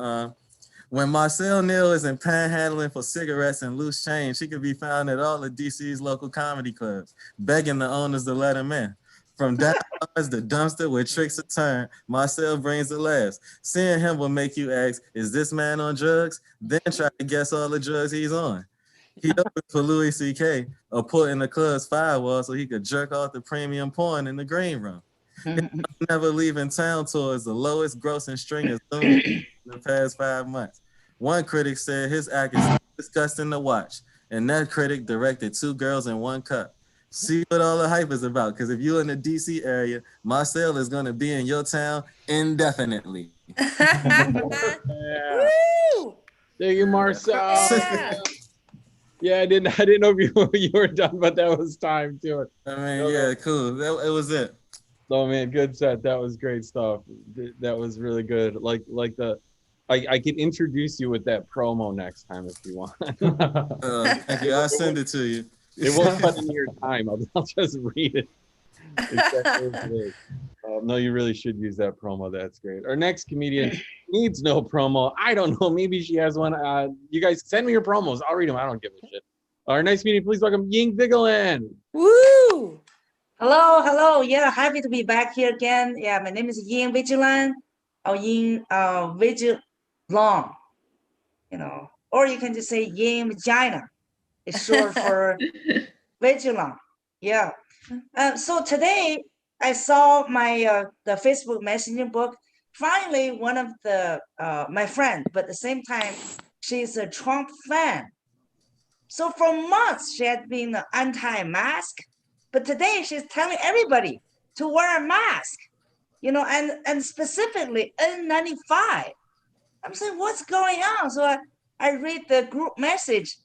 when Marcel Neal isn't panhandling for cigarettes and loose change, he can be found at all of DC's local comedy clubs, begging the owners to let him in. From downstairs the dumpster where tricks are turned, Marcel brings the laughs. Seeing him will make you ask, is this man on drugs? Then try to guess all the drugs he's on. He opened for Louis C.K. or put in the club's firewall so he could jerk off the premium porn in the green room. Never Leaving Town tour is the lowest grossing string of Zoom in the past 5 months. One critic said his act is disgusting to watch, and that critic directed 2 girls in 1 cup. See what all the hype is about, because if you're in the DC area, Marcel is going to be in your town indefinitely. Yeah. Thank you, Marcel. Yeah, I didn't know if you were done, but that was time to it. I mean, yeah, cool. It was it. Oh man, good set. That was great stuff. That was really good. Like I could introduce you with that promo next time if you want. Thank you. I'll send it to you. It won't cut into your time. I'll just read it. Exactly. No, you really should use that promo. That's great. Our next comedian needs no promo. I don't know. Maybe she has one. You guys send me your promos. I'll read them. I don't give a shit. Our next comedian, please welcome Ying Vigil. Woo! Hello. Yeah, happy to be back here again. Yeah, my name is Ying Vigilant or Ying Vigil Long, you know, or you can just say Ying Vagina. It's short for Vigilant. Yeah. So today I saw my the Facebook Messenger book. Finally, one of the my friend, but at the same time, she's a Trump fan. So for months she had been anti-mask. But today she's telling everybody to wear a mask, you know, and specifically N95. I'm saying, what's going on? So I read the group message.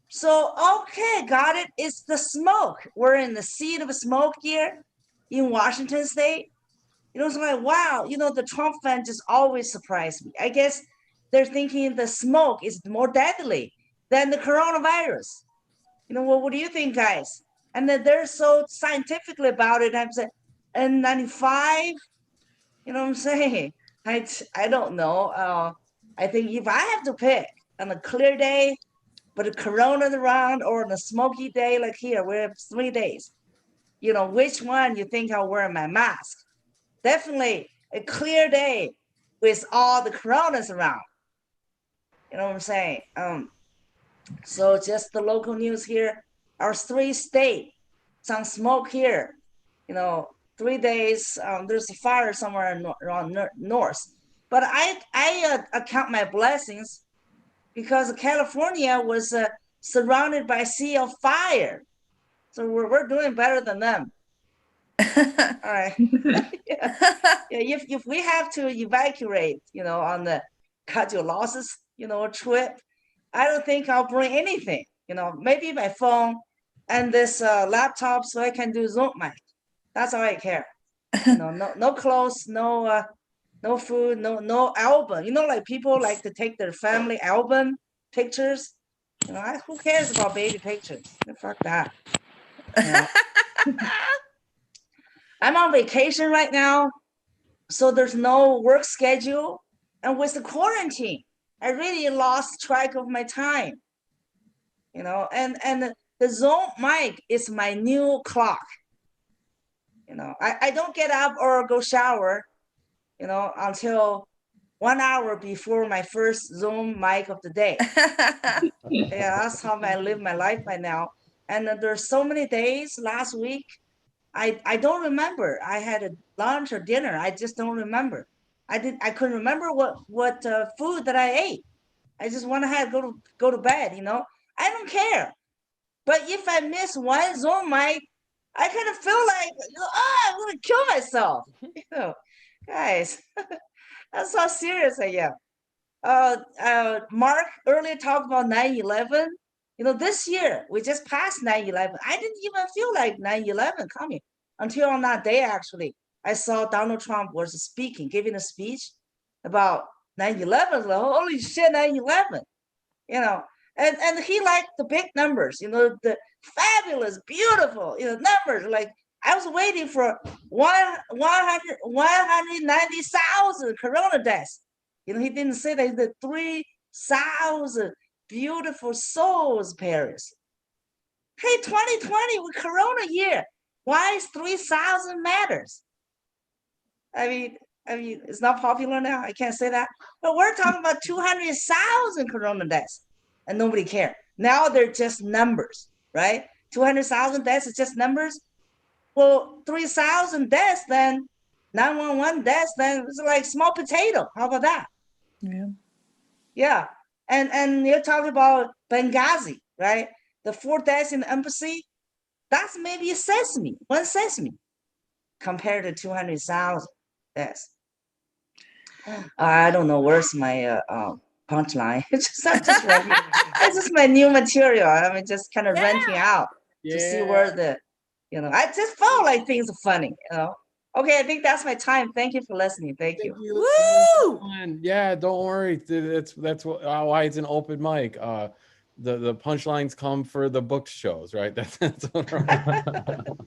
So, okay, got it. It's the smoke. We're in the seat of smoke here in Washington State. You know, it's like, wow, you know, the Trump fans just always surprise me. I guess they're thinking the smoke is more deadly than the coronavirus. You know, well, what do you think, guys? And then they're so scientifically about it. I'm saying, N95, you know what I'm saying? I don't know. I think if I have to pick on a clear day, but a corona's around, or on a smoky day like here, we have 3 days, you know, which one you think I'll wear my mask? Definitely a clear day with all the coronas around. You know what I'm saying? So just the local news here. Our 3 states, some smoke here, you know, 3 days, there's a fire somewhere around north. But I account my blessings because California was surrounded by a sea of fire. So we're doing better than them. All right. Yeah. If we have to evacuate, you know, on the cut your losses, you know, trip, I don't think I'll bring anything, maybe my phone and this laptop so I can do Zoom mic. That's all I care. No clothes, no food, no album. Like people like to take their family album pictures. Who cares about baby pictures? Fuck that. I'm on vacation right now, so there's no work schedule. And with the quarantine, I really lost track of my time. And the Zoom mic is my new clock. I don't get up or go shower, until 1 hour before my first Zoom mic of the day. Yeah, that's how I live my life right now. And there's so many days last week, I don't remember. I had a lunch or dinner. I just don't remember. I couldn't remember what food that I ate. I just want to go to bed. I don't care. But if I miss one Zoom mic, I kind of feel like, I'm gonna kill myself. Guys, that's how serious I am. Mark earlier talked about 9/11. This year we just passed 9/11. I didn't even feel like 9/11 coming until on that day. Actually, I saw Donald Trump was giving a speech about 9/11. Like, holy shit, 9/11. And he liked the big numbers. The fabulous, beautiful, numbers. Like I was waiting for 190,000 corona deaths. He didn't say that the 3,000 beautiful souls, Paris. Hey, 2020 with Corona year. Why is 3,000 matters? I mean, it's not popular now. I can't say that. But we're talking about 200,000 Corona deaths, and nobody cared. Now they're just numbers, right? 200,000 deaths is just numbers. Well, 3,000 deaths, then 911 deaths, then it's like small potato. How about that? Yeah. Yeah. And you're talking about Benghazi, right? The 4 deaths in the embassy, that's maybe one sesame, compared to 200,000 deaths. I don't know where's my punchline. It's just my new material. I'm just kind of renting out to see where I just felt like things are funny, Okay, I think that's my time. Thank you for listening. Thank you. Woo! Yeah, don't worry. That's why it's an open mic. The punchlines come for the book shows, right? That's what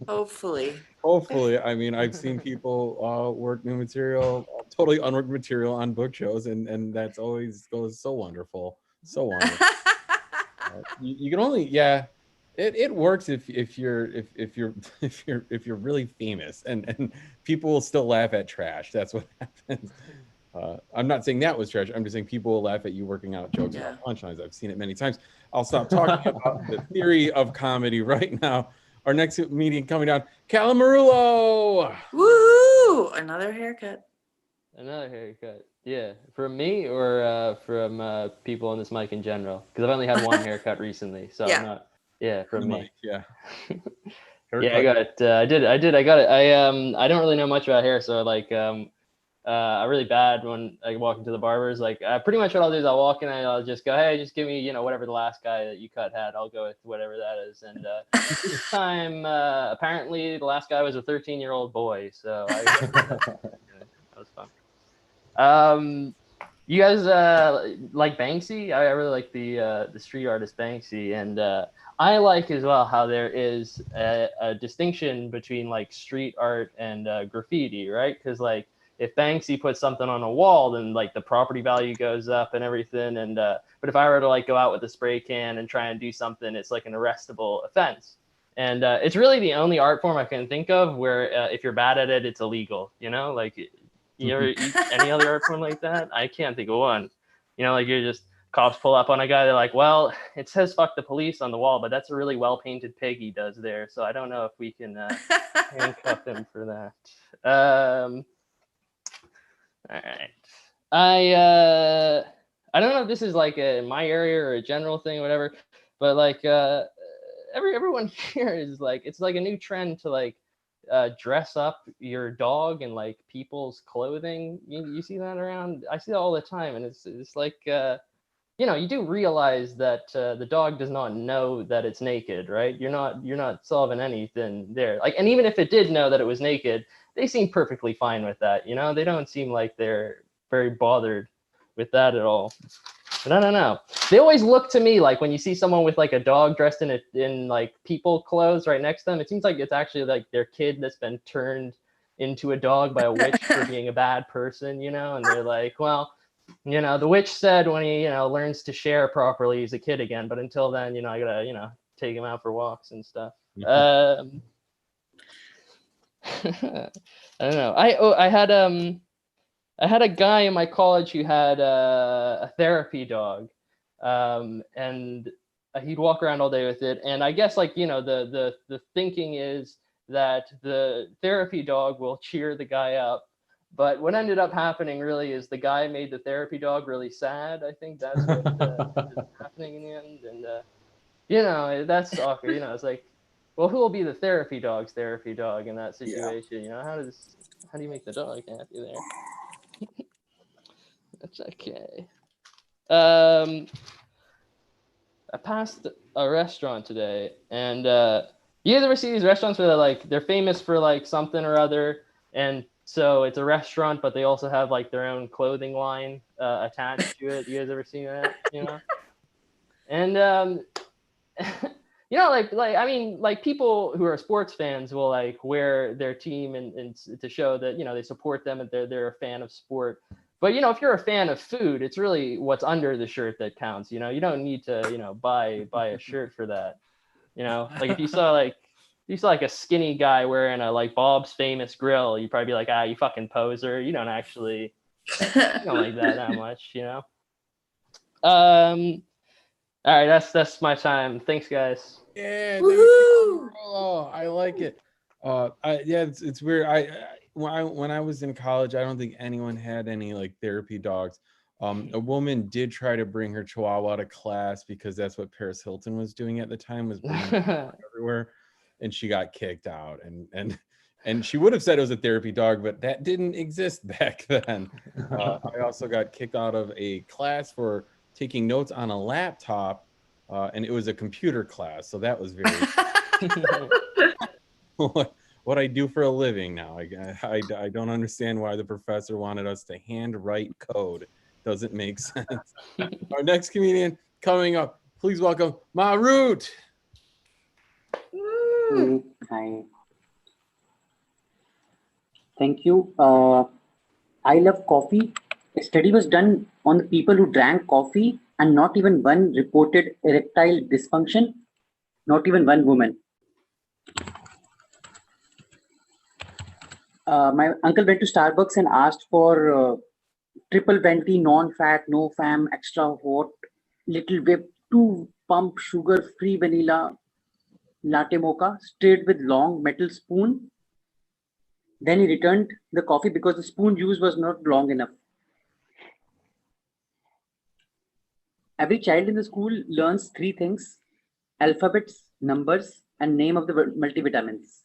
Hopefully. Hopefully. I mean, I've seen people work new material, totally unworked material on book shows, and that's always goes so wonderful. So wonderful. You can only it works if you're really famous and people will still laugh at trash. That's what happens. I'm not saying that was trash. I'm just saying people will laugh at you working out jokes about punchlines. I've seen it many times. I'll stop talking about the theory of comedy right now. Our next meeting coming down, Calamarullo. Woo! Another haircut. Another haircut. Yeah, from me or from people on this mic in general? Because I've only had one haircut recently, so I'm not. Yeah, from me. Mic, yeah. Yeah, I got it. I did. I got it. I don't really know much about hair, so like I'm really bad when I walk into the barbers. Like pretty much what I'll do is I'll walk in and I'll just go, hey, just give me whatever the last guy that you cut had. I'll go with whatever that is. And this time apparently the last guy was a 13-year-old boy, so that was fun. You guys like Banksy? I really like the street artist Banksy, and I like as well how there is a distinction between like street art and graffiti, right? Because like if Banksy puts something on a wall, then like the property value goes up and everything. And but if I were to like go out with a spray can and try and do something, it's like an arrestable offense. And it's really the only art form I can think of where if you're bad at it, it's illegal. Like any other art form like that? I can't think of one. Like you're just cops pull up on a guy. They're like, well, it says "fuck the police" on the wall, but that's a really well painted pig he does there. So I don't know if we can handcuff him for that. All right. I don't know if this is like my area or a general thing or whatever, but like everyone here is like, it's like a new trend to like dress up your dog in like people's clothing. You see that around? I see that all the time, and it's like you do realize that the dog does not know that it's naked, right? You're not solving anything there. Like, and even if it did know that it was naked, they seem perfectly fine with that. They don't seem like they're very bothered with that at all. But I don't know. They always look to me like when you see someone with like a dog dressed in like people clothes right next to them, it seems like it's actually like their kid that's been turned into a dog by a witch for being a bad person, and they're like, well, the witch said when he, learns to share properly, he's a kid again. But until then, I gotta, take him out for walks and stuff. I don't know. I had a guy in my college who had a therapy dog, and he'd walk around all day with it. And I guess the thinking is that the therapy dog will cheer the guy up. But what ended up happening really is the guy made the therapy dog really sad. I think that's what ended up happening in the end. And that's awkward. It's like, well, who will be the therapy dog's therapy dog in that situation? How do you make the dog happy there? That's okay. I passed a restaurant today, and you guys ever see these restaurants where they're famous for something or other, and so it's a restaurant, but they also have their own clothing line attached to it. You guys ever seen that? And people who are sports fans will wear their team and to show that they support them and they're a fan of sport. But if you're a fan of food, it's really what's under the shirt that counts. You don't need to buy a shirt for that. If you saw a skinny guy wearing a Bob's Famous Grill, you'd probably be like, you fucking poser. You don't like that much, All right, that's my time. Thanks, guys. Yeah, oh, I like it. It's weird. When I was in college, I don't think anyone had any therapy dogs. A woman did try to bring her Chihuahua to class because that's what Paris Hilton was doing at the time, was bringing her everywhere, and she got kicked out. And she would have said it was a therapy dog, but that didn't exist back then. I also got kicked out of a class for taking notes on a laptop, and it was a computer class, so that was very what I do for a living now. I don't understand why the professor wanted us to handwrite code. Doesn't make sense. Our next comedian coming up, please welcome Marut. Hi. Thank you. I love coffee. A study was done on the people who drank coffee, and not even one reported erectile dysfunction, not even one woman. My uncle went to Starbucks and asked for triple venti, non-fat, no fam, extra hot, little whip, 2 pump sugar, free vanilla, latte mocha, stirred with long metal spoon. Then he returned the coffee because the spoon used was not long enough. Every child in the school learns 3 things: alphabets, numbers, and name of the multivitamins.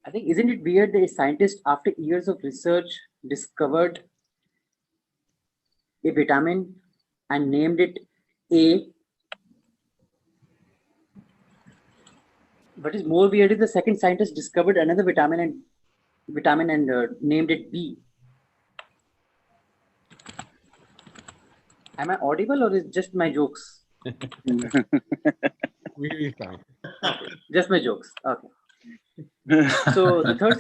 I think, isn't it weird that a scientist, after years of research, discovered a vitamin and named it A? What is more weird is the second scientist discovered another vitamin and named it B. Am I audible, or is it just my jokes? We're fine. Okay, just my jokes. Okay. So the third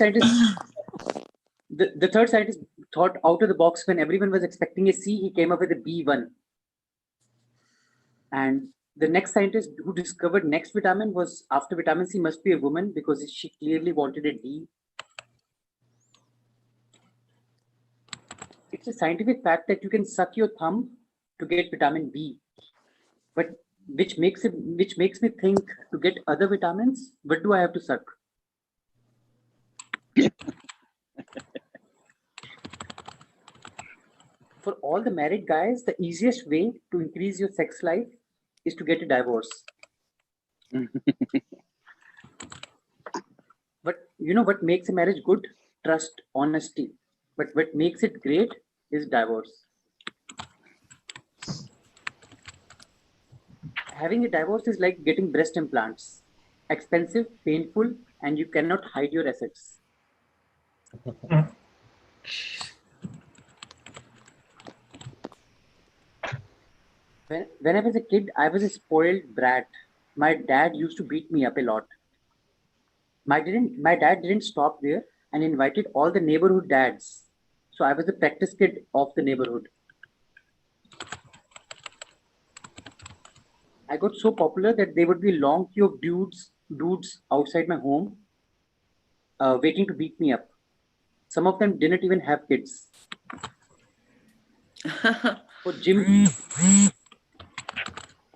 scientist thought out of the box. When everyone was expecting a C, he came up with a B1. And the next scientist who discovered next vitamin was, after vitamin C, must be a woman, because she clearly wanted a D. It's a scientific fact that you can suck your thumb to get vitamin B, but which makes me think, to get other vitamins, what do I have to suck? For all the married guys, the easiest way to increase your sex life is to get a divorce. But you know what makes a marriage good? Trust, honesty. But what makes it great is divorce. Having a divorce is like getting breast implants. Expensive, painful, and you cannot hide your assets. When I was a kid, I was a spoiled brat. My dad used to beat me up a lot. My dad didn't stop there and invited all the neighborhood dads. So I was the practice kid of the neighborhood. I got so popular that there would be a long queue of dudes outside my home, waiting to beat me up. Some of them didn't even have kids.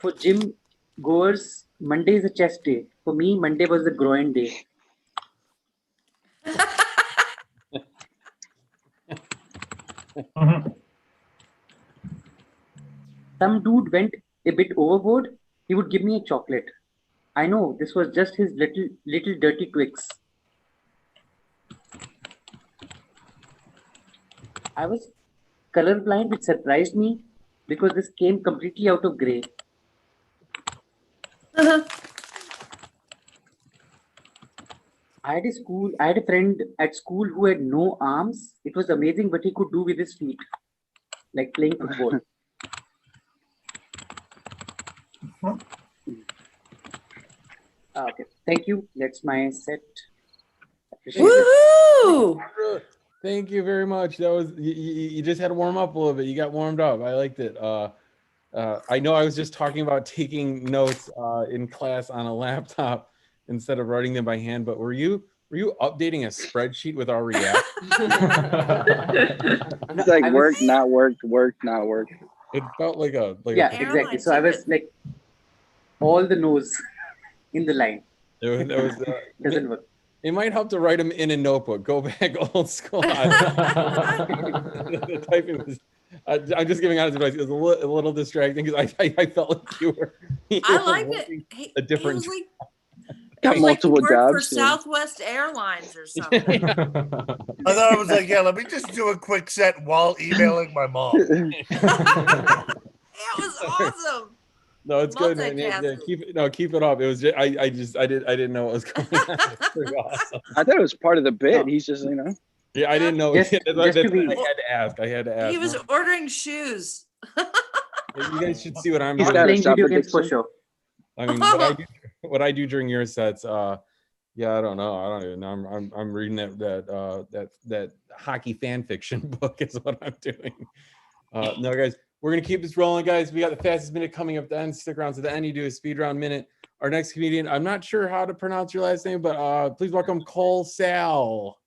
For gym goers, Monday is a chest day. For me, Monday was the groin day. Some dude went a bit overboard. He would give me a chocolate. I know this was just his little dirty Twix. I was colorblind, which surprised me because this came completely out of gray. I had a friend at school who had no arms. It was amazing what he could do with his feet, like playing football. Okay, thank you. That's my set. Woohoo! Thank you very much. That was you just had to warm up a little bit. You got warmed up. I liked it. I know I was just talking about taking notes in class on a laptop instead of writing them by hand, but were you updating a spreadsheet with our react? It's like work, not work, work, not work. It felt like a exactly. So I was like all the no's in the line. Doesn't work. It might help to write them in a notebook. Go back old school. The typing was, I'm just giving honest advice. It was a little distracting because I felt like you were I liked it. a different. It was Got multiple like he worked for jobs. Southwest Airlines or something. I thought it was like, yeah, let me just do a quick set while emailing my mom. It was awesome. No, it's good, man. Yeah, keep it up. It was just, I didn't know what was going on. It's pretty awesome. I thought it was part of the bit. He's just, Yeah, I didn't know. Just I had to to ask. He was ordering shoes. You guys should see what I'm He's doing. playing video games for sure. I mean, what I do during your sets. Yeah, I don't know. I don't even know. I'm reading that hockey fan fiction book is what I'm doing. No, guys. We're going to keep this rolling, guys. We got the fastest minute coming up at the end. Stick around to the end. You do a speed round minute. Our next comedian, I'm not sure how to pronounce your last name, but please welcome Cole Sal.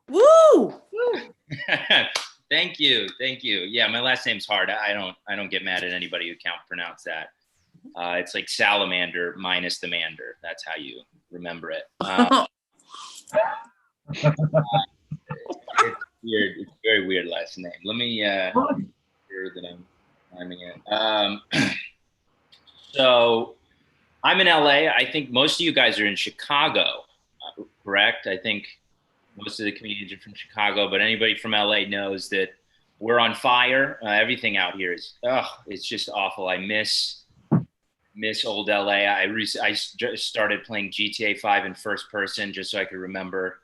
Woo! Thank you. Yeah, my last name's hard. I don't get mad at anybody who can't pronounce that. It's like salamander minus the mander. That's how you remember it. It's weird. It's a very weird last name. Let me sure that I'm timing it. So I'm in LA. I think most of you guys are in Chicago, correct? I think most of the comedians are from Chicago, but anybody from LA knows that we're on fire. Everything out here is, it's just awful. I miss old LA. I just started playing GTA 5 in first person just so I could remember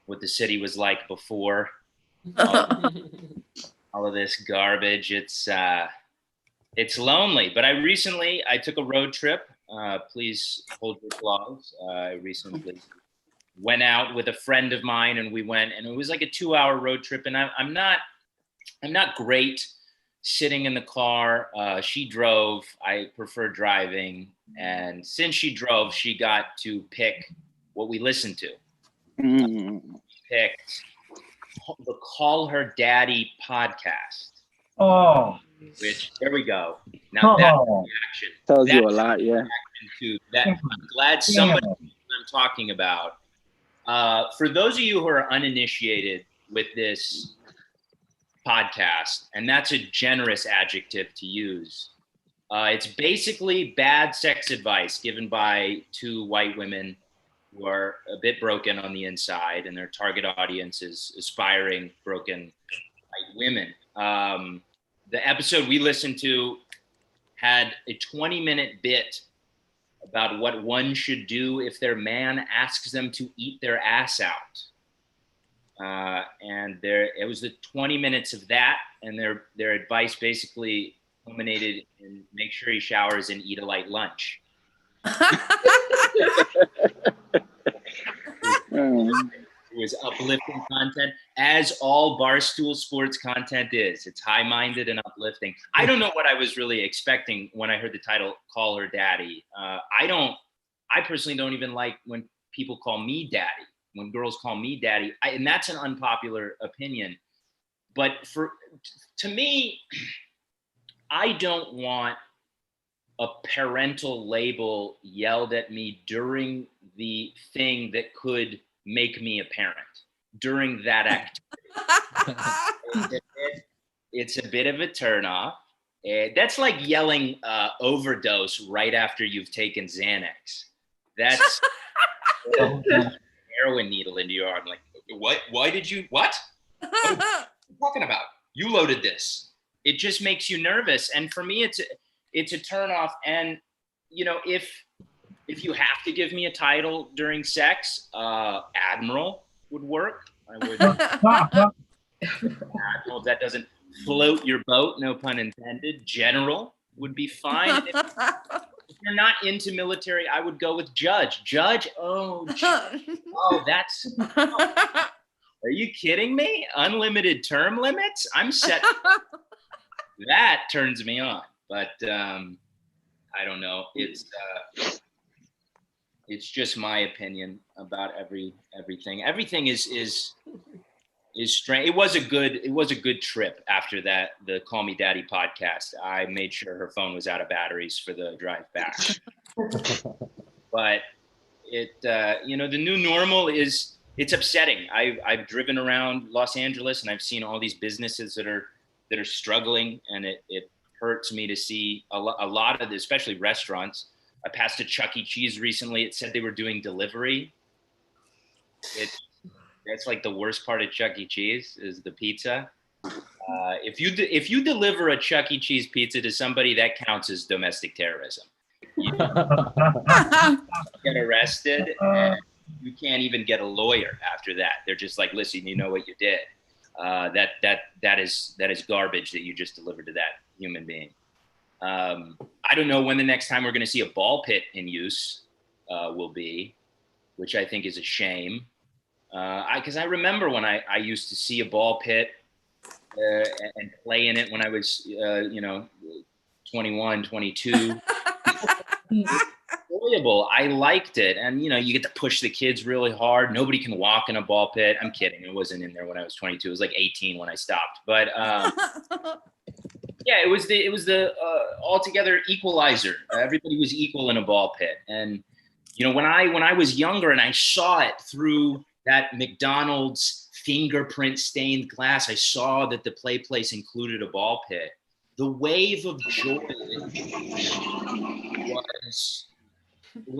what the city was like before. All of this garbage. It's lonely, but I took a road trip. Please hold your applause. I recently went out with a friend of mine and we went, and it was like a 2-hour road trip. And I'm not great sitting in the car. She drove. I prefer driving. And since she drove, she got to pick what we listened to. She picked the Call Her Daddy podcast. Oh. Which, there we go. Now that's reaction. Tells you a lot, yeah. To that. I'm glad somebody knows what I'm talking about. For those of you who are uninitiated with this podcast, and that's a generous adjective to use, it's basically bad sex advice given by two white women who are a bit broken on the inside, and their target audience is aspiring broken white women. The episode we listened to had a 20-minute bit about what one should do if their man asks them to eat their ass out. And it was the 20 minutes of that, and their advice basically culminated in make sure he showers and eat a light lunch. It was uplifting content, as all Barstool Sports content is. It's high-minded and uplifting. I don't know what I was really expecting when I heard the title, Call Her Daddy. I personally don't even like when people call me daddy, when girls call me daddy, and that's an unpopular opinion. But to me, I don't want a parental label yelled at me during the thing that could make me a parent, during that activity. It's a bit of a turnoff. That's like yelling overdose right after you've taken Xanax. That's heroin needle into your arm. Like, what? Why did you? What? What are you talking about? You loaded this. It just makes you nervous. And for me, it's a turnoff. And you know, if you have to give me a title during sex, Admiral would work. I would. Admiral, that doesn't float your boat, no pun intended. General would be fine. If you're not into military, I would go with Judge. Judge? Oh, that's... Oh. Are you kidding me? Unlimited term limits? I'm set. That turns me on. But I don't know. It's just my opinion about everything. Everything is strange. It was a good trip after that, the Call Me Daddy podcast. I made sure her phone was out of batteries for the drive back. But the new normal it's upsetting. I've driven around Los Angeles and I've seen all these businesses that are struggling, and it hurts me to see a lot of, especially restaurants. I passed a Chuck E. Cheese recently. It said they were doing delivery. That's like the worst part of Chuck E. Cheese is the pizza. If you deliver a Chuck E. Cheese pizza to somebody, that counts as domestic terrorism. You get arrested, and you can't even get a lawyer after that. They're just like, listen, you know what you did. That is garbage that you just delivered to that human being. I don't know when the next time we're going to see a ball pit in use will be, which I think is a shame. Because I remember when I used to see a ball pit and play in it when I was, 21, 22. Enjoyable. I liked it. And, you get to push the kids really hard. Nobody can walk in a ball pit. I'm kidding. I wasn't in there when I was 22. It was like 18 when I stopped. But yeah, it was the altogether equalizer. Everybody was equal in a ball pit. And, when I was younger and I saw it through that McDonald's fingerprint stained glass, I saw that the play place included a ball pit. The wave of joy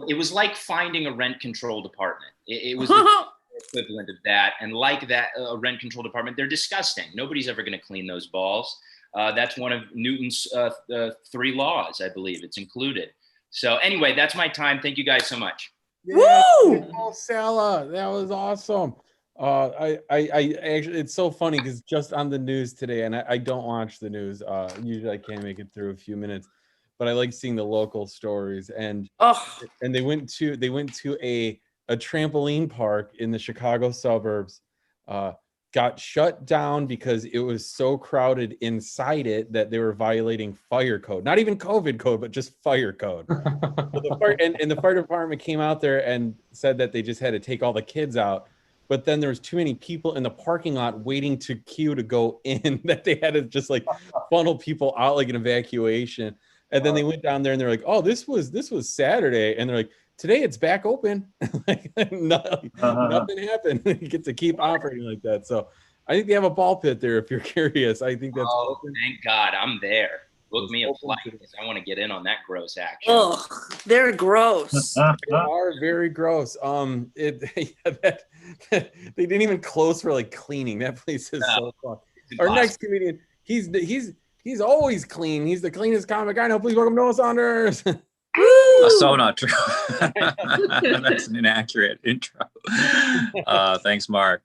it was like finding a rent controlled apartment. It was the equivalent of that. And like that, a rent controlled apartment, they're disgusting. Nobody's ever going to clean those balls. That's one of Newton's 3 laws, I believe. It's included. So anyway, that's my time. Thank you guys so much. Yeah, oh, Sala, that was awesome. I actually, it's so funny because just on the news today, and I don't watch the news. Usually I can't make it through a few minutes, but I like seeing the local stories. And they went to a trampoline park in the Chicago suburbs. Got shut down because it was so crowded inside it that they were violating fire code. Not even COVID code, but just fire code. So the fire department came out there and said that they just had to take all the kids out. But then there was too many people in the parking lot waiting to queue to go in that they had to just like funnel people out like an evacuation. And then they went down there and they're like, oh, this was Saturday. And they're like, today it's back open. Nothing happened. You get to keep operating like that. So I think they have a ball pit there if you're curious. I think that's open. Thank God I'm there. Book me a flight because I want to get in on that gross action. Oh, they're gross. They are very gross. They didn't even close for like cleaning. That place is so fun. Our next comedian, He's always clean. He's the cleanest comic I know. Please welcome Noah Saunders. So not true. That's an inaccurate intro. Thanks, Mark.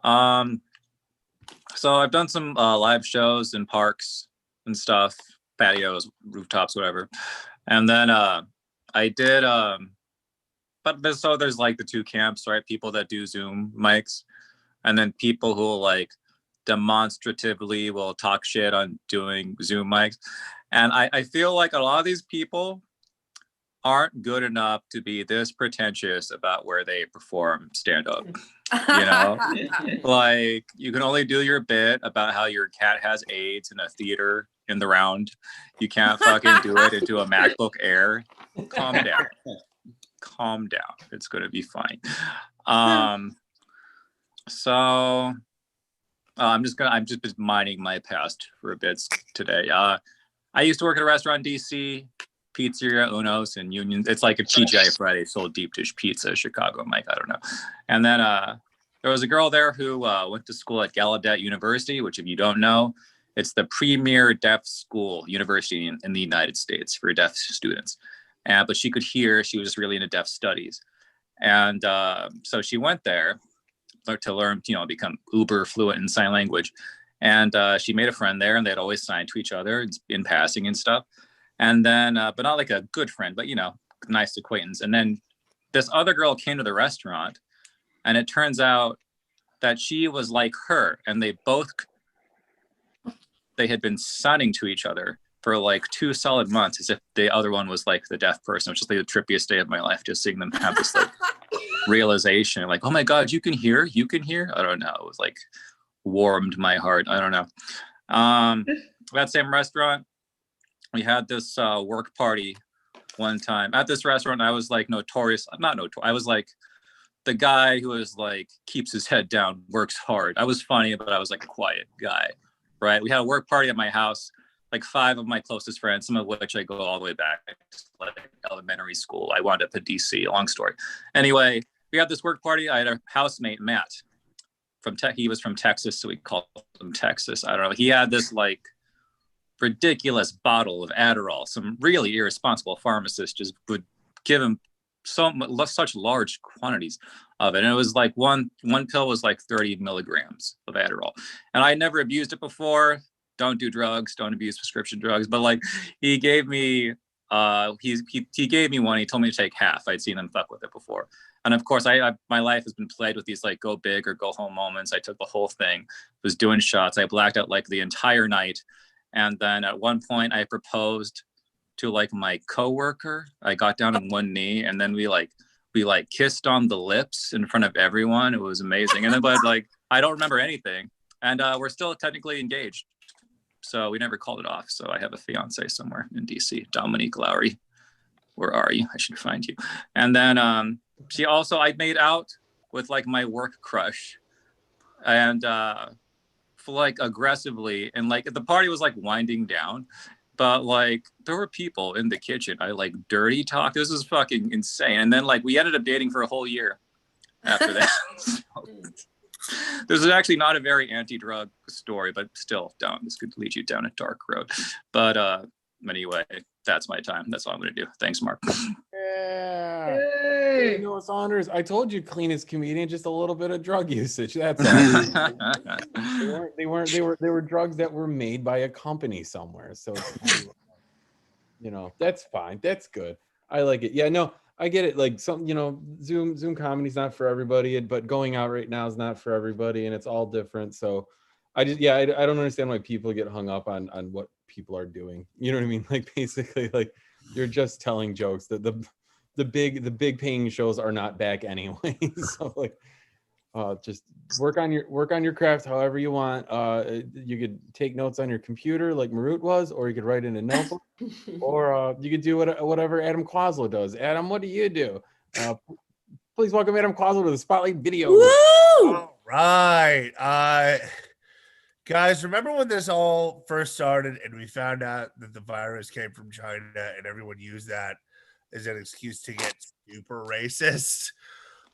So I've done some live shows in parks and stuff, patios, rooftops, whatever. And then I did, but there's like the two camps, right? People that do Zoom mics, and then people who like demonstratively will talk shit on doing Zoom mics. And I feel like a lot of these people aren't good enough to be this pretentious about where they perform stand-up. You know, like you can only do your bit about how your cat has AIDS in a theater in the round. You can't fucking do it into a MacBook Air. Calm down. Calm down. It's gonna be fine. So I'm just mining my past for a bit today. I used to work at a restaurant in DC, Pizzeria Uno's in Union. It's like a TGI Friday sold deep dish pizza, Chicago, Mike. I don't know. And then there was a girl there who went to school at Gallaudet University, which, if you don't know, it's the premier deaf school university in the United States for deaf students. But she could hear. She was just really into deaf studies. And so she went there to learn, become uber fluent in sign language. And she made a friend there, and they'd always sign to each other in passing and stuff. And then, but not like a good friend, but, nice acquaintance. And then this other girl came to the restaurant, and it turns out that she was like her, and they had been signing to each other for like 2 solid months, as if the other one was like the deaf person, which is like the trippiest day of my life, just seeing them have this like realization, like, oh my God, you can hear? I don't know. It was like warmed my heart. I don't know. That same restaurant, we had this work party one time at this restaurant. I was like I was like the guy who is like, keeps his head down, works hard. I was funny, but I was like a quiet guy, right? We had a work party at my house, like 5 of my closest friends, some of which I go all the way back to like elementary school. I wound up at DC, long story. Anyway, we had this work party. I had a housemate, Matt, he was from Texas, so we called him Texas. I don't know. He had this like ridiculous bottle of Adderall. Some really irresponsible pharmacist just would give him such large quantities of it. And it was like one pill was like 30 milligrams of Adderall. And I never abused it before. Don't do drugs, don't abuse prescription drugs. But like he gave me he gave me one. He told me to take half. I'd seen him fuck with it before. And of course, my life has been plagued with these like go big or go home moments. I took the whole thing, was doing shots. I blacked out like the entire night. And then at one point I proposed to like my coworker. I got down on one knee, and then we kissed on the lips in front of everyone. It was amazing. And then, but like, I don't remember anything. And we're still technically engaged. So we never called it off. So I have a fiance somewhere in DC, Dominique Lowry. Where are you? I should find you. And then I made out with like my work crush, and like aggressively, and like the party was like winding down, but like there were people in the kitchen. I like dirty talk. This was fucking insane. And then like we ended up dating for a whole year after that. So, this is actually not a very anti-drug story, but still, this could lead you down a dark road. But anyway, that's my time. That's all I'm going to do. Thanks, Mark. Yeah. Hey, Noah Saunders. I told you, cleanest comedian, just a little bit of drug usage. That's all. They were drugs that were made by a company somewhere. So, that's fine. That's good. I like it. Yeah, no, I get it. Like Zoom comedy's not for everybody, but going out right now is not for everybody, and it's all different. So I don't understand why people get hung up on what people are doing. You know what I mean? Like basically, like you're just telling jokes. That the big paying shows are not back anyway. So like just work on your craft however you want. You could take notes on your computer like Marut was, or you could write in a notebook, or you could do whatever Adam Quaslow does. Adam, what do you do? Please welcome Adam Quaslow to the Spotlight Video. Woo! All right. Guys, remember when this all first started and we found out that the virus came from China and everyone used that as an excuse to get super racist?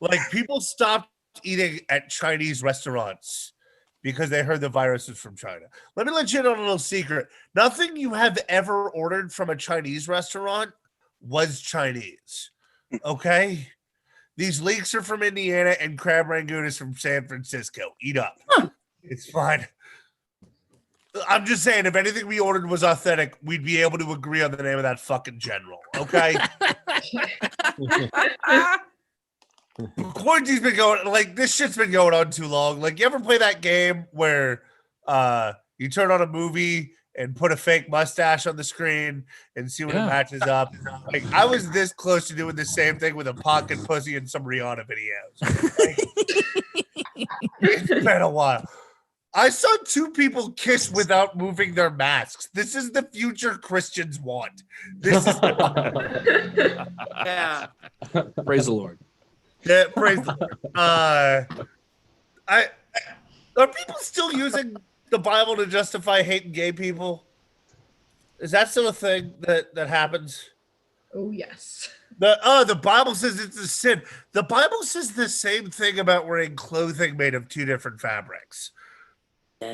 Like, people stopped eating at Chinese restaurants because they heard the virus was from China. Let me let you in on a little secret. Nothing you have ever ordered from a Chinese restaurant was Chinese. Okay? These leeks are from Indiana and crab rangoon is from San Francisco. Eat up. It's fine. I'm just saying, if anything we ordered was authentic, we'd be able to agree on the name of that fucking general. Okay? Quarantine's been going, like, this shit's been going on too long. Like, you ever play that game where you turn on a movie and put a fake mustache on the screen and see when it matches up? Like, I was this close to doing the same thing with a pocket pussy and some Rihanna videos. Like, it's been a while. I saw two people kiss without moving their masks. This is the future Christians want. This is Yeah. Praise the Lord. Yeah, praise the Lord. Are people still using the Bible to justify hating gay people? Is that still a thing that happens? Oh, yes. The Bible says it's a sin. The Bible says the same thing about wearing clothing made of two different fabrics.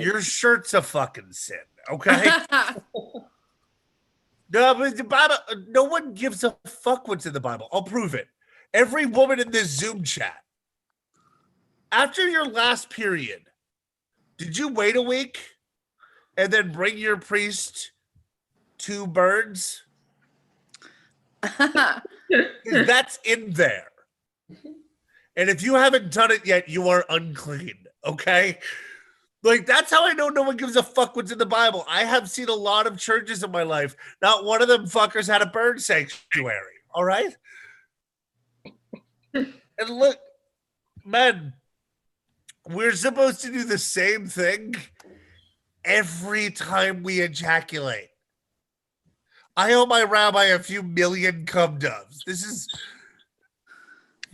Your shirt's a fucking sin, okay? No, but the Bible, no one gives a fuck what's in the Bible. I'll prove it. Every woman in this Zoom chat, after your last period, did you wait a week and then bring your priest 2 birds? That's in there. And if you haven't done it yet, you are unclean, okay? Like, that's how I know no one gives a fuck what's in the Bible. I have seen a lot of churches in my life. Not one of them fuckers had a bird sanctuary, all right? And look, man, we're supposed to do the same thing every time we ejaculate. I owe my rabbi a few million cum doves. This is...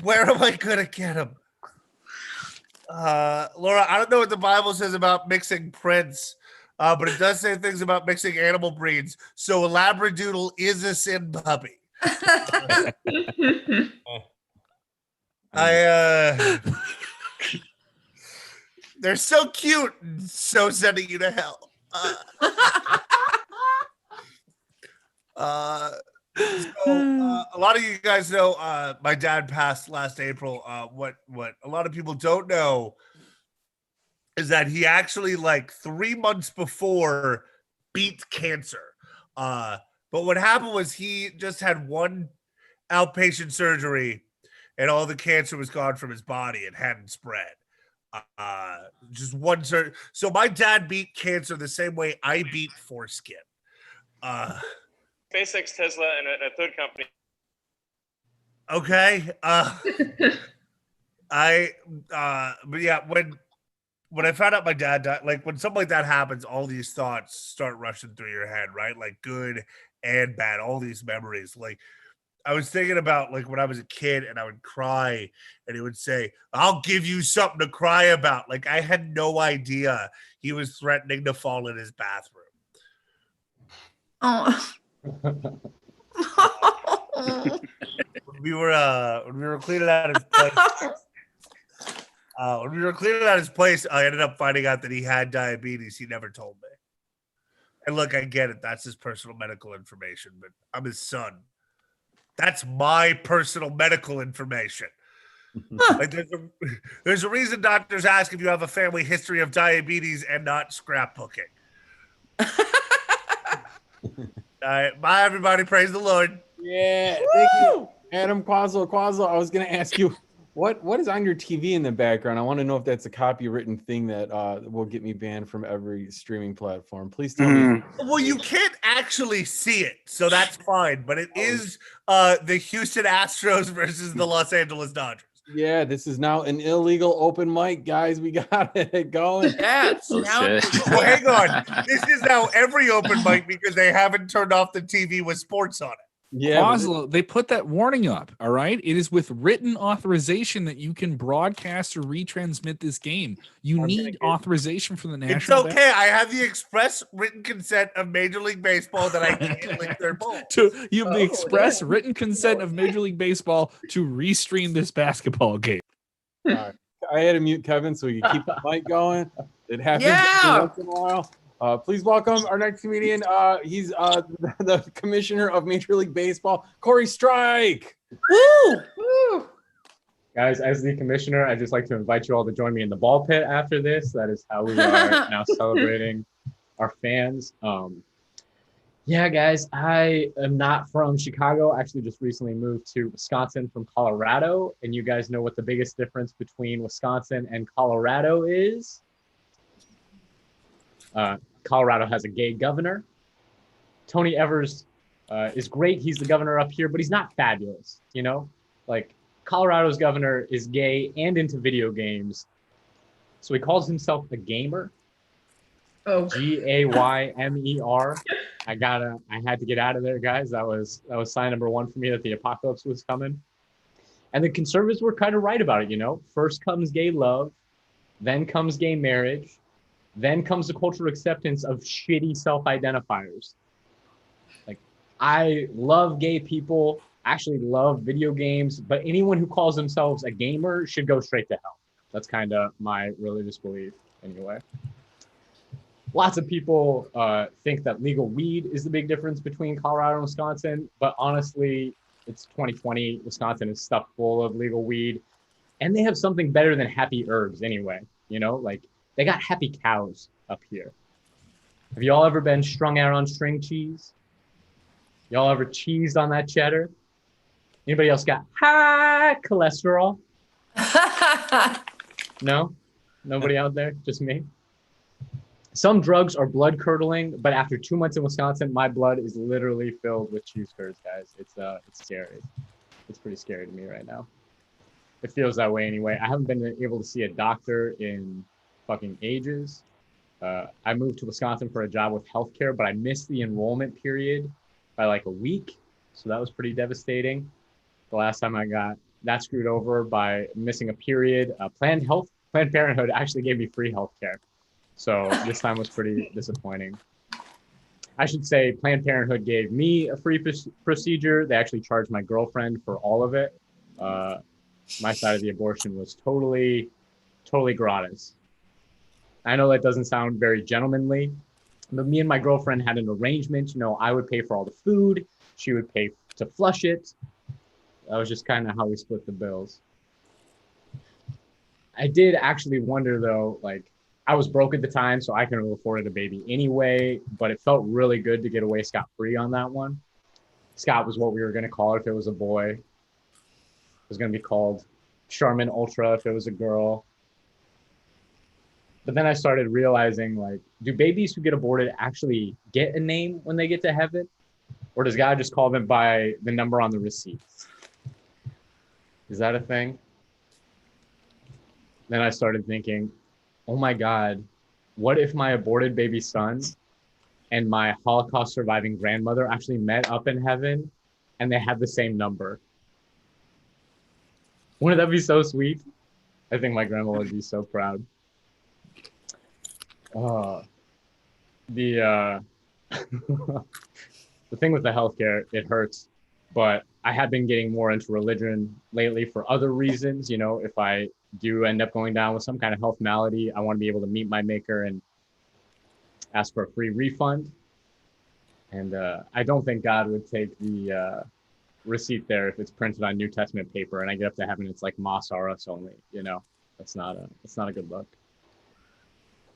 Where am I going to get them? Laura, I don't know what the Bible says about mixing prints, but it does say things about mixing animal breeds. So a Labradoodle is a sin puppy. They're so cute and so sending you to hell. A lot of you guys know my dad passed last April. What a lot of people don't know is that he actually, like, 3 months before, beat cancer. But what happened was he just had one outpatient surgery and all the cancer was gone from his body. It hadn't spread. Just one surgery. So my dad beat cancer the same way I beat foreskin. SpaceX, Tesla, and a third company. Okay. But yeah, when I found out my dad died, like, when something like that happens, all these thoughts start rushing through your head, right? Like, good and bad, all these memories. Like, I was thinking about, like, when I was a kid and I would cry and he would say, "I'll give you something to cry about." Like, I had no idea he was threatening to fall in his bathroom. Oh. When we were cleaning out his place, I ended up finding out that he had diabetes. He never told me. And look, I get it. That's his personal medical information, but I'm his son. That's my personal medical information. Like, there's a reason doctors ask if you have a family history of diabetes and not scrapbooking. All right, bye everybody. Praise the Lord. Yeah, thank you, Adam Quaslo. I was gonna ask you, what is on your TV in the background? I want to know if that's a copywritten thing that will get me banned from every streaming platform. Please tell me. Well, you can't actually see it, so that's fine. But it is the Houston Astros versus the Los Angeles Dodgers. Yeah, this is now an illegal open mic, guys. We got it going. Yeah, it's now. Well, hang on. This is now every open mic because they haven't turned off the TV with sports on it. Yeah, Oslo, they put that warning up. All right, it is with written authorization that you can broadcast or retransmit this game. You need authorization from the national. It's okay. I have the express written consent of Major League Baseball that I can't link their ball. You have the express written consent of Major League Baseball to restream this basketball game. All right. I had to mute Kevin so we could keep the mic going. It happens Yeah. once in a while. Please welcome our next comedian. He's the commissioner of Major League Baseball, Corey Strike. Woo! Woo! Guys, as the commissioner, I'd just like to invite you all to join me in the ball pit after this. That is how we are now celebrating our fans. Yeah, guys, I am not from Chicago. I actually just recently moved to Wisconsin from Colorado. And you guys know what the biggest difference between Wisconsin and Colorado is? Colorado has a gay governor. Tony Evers is great. He's the governor up here, but he's not fabulous, you know? Like, Colorado's governor is gay and into video games. So he calls himself a gamer. Oh. Gaymer. I had to get out of there, guys. That was sign number one for me that the apocalypse was coming. And the conservatives were kind of right about it, you know? First comes gay love, then comes gay marriage, then comes the cultural acceptance of shitty self-identifiers. Like, I love gay people, actually love video games, but anyone who calls themselves a gamer should go straight to hell. That's kind of my religious belief anyway. Lots of people think that legal weed is the big difference between Colorado and Wisconsin, but honestly, it's 2020. Wisconsin is stuffed full of legal weed, and they have something better than happy herbs anyway. You know, like they got happy cows up here. Have you all ever been strung out on string cheese? Y'all ever cheesed on that cheddar? Anybody else got high cholesterol? No? Nobody out there? Just me? Some drugs are blood curdling, but after 2 months in Wisconsin, my blood is literally filled with cheese curds, guys. It's scary. It's pretty scary to me right now. It feels that way anyway. I haven't been able to see a doctor in fucking ages. I moved to Wisconsin for a job with healthcare, but I missed the enrollment period by like a week. So that was pretty devastating. The last time I got that screwed over by missing a period, Planned Parenthood actually gave me free healthcare. So this time was pretty disappointing. I should say Planned Parenthood gave me a free procedure. They actually charged my girlfriend for all of it. My side of the abortion was totally gratis. I know that doesn't sound very gentlemanly, but me and my girlfriend had an arrangement. You know, I would pay for all the food. She would pay to flush it. That was just kind of how we split the bills. I did actually wonder though, like, I was broke at the time, so I couldn't have afforded a baby anyway, but it felt really good to get away scot-free on that one. Scott was what we were going to call it if it was a boy. It was going to be called Charmin Ultra if it was a girl. But then I started realizing, like, do babies who get aborted actually get a name when they get to heaven? Or does God just call them by the number on the receipts? Is that a thing? Then I started thinking, oh my God, what if my aborted baby son and my Holocaust surviving grandmother actually met up in heaven and they had the same number? Wouldn't that be so sweet? I think my grandma would be so proud. The thing with the healthcare, it hurts, but I have been getting more into religion lately for other reasons. You know, if I do end up going down with some kind of health malady, I want to be able to meet my maker and ask for a free refund. And I don't think God would take the receipt there if it's printed on New Testament paper and I get up to heaven, it's like Mas or us only, you know, that's not a good look.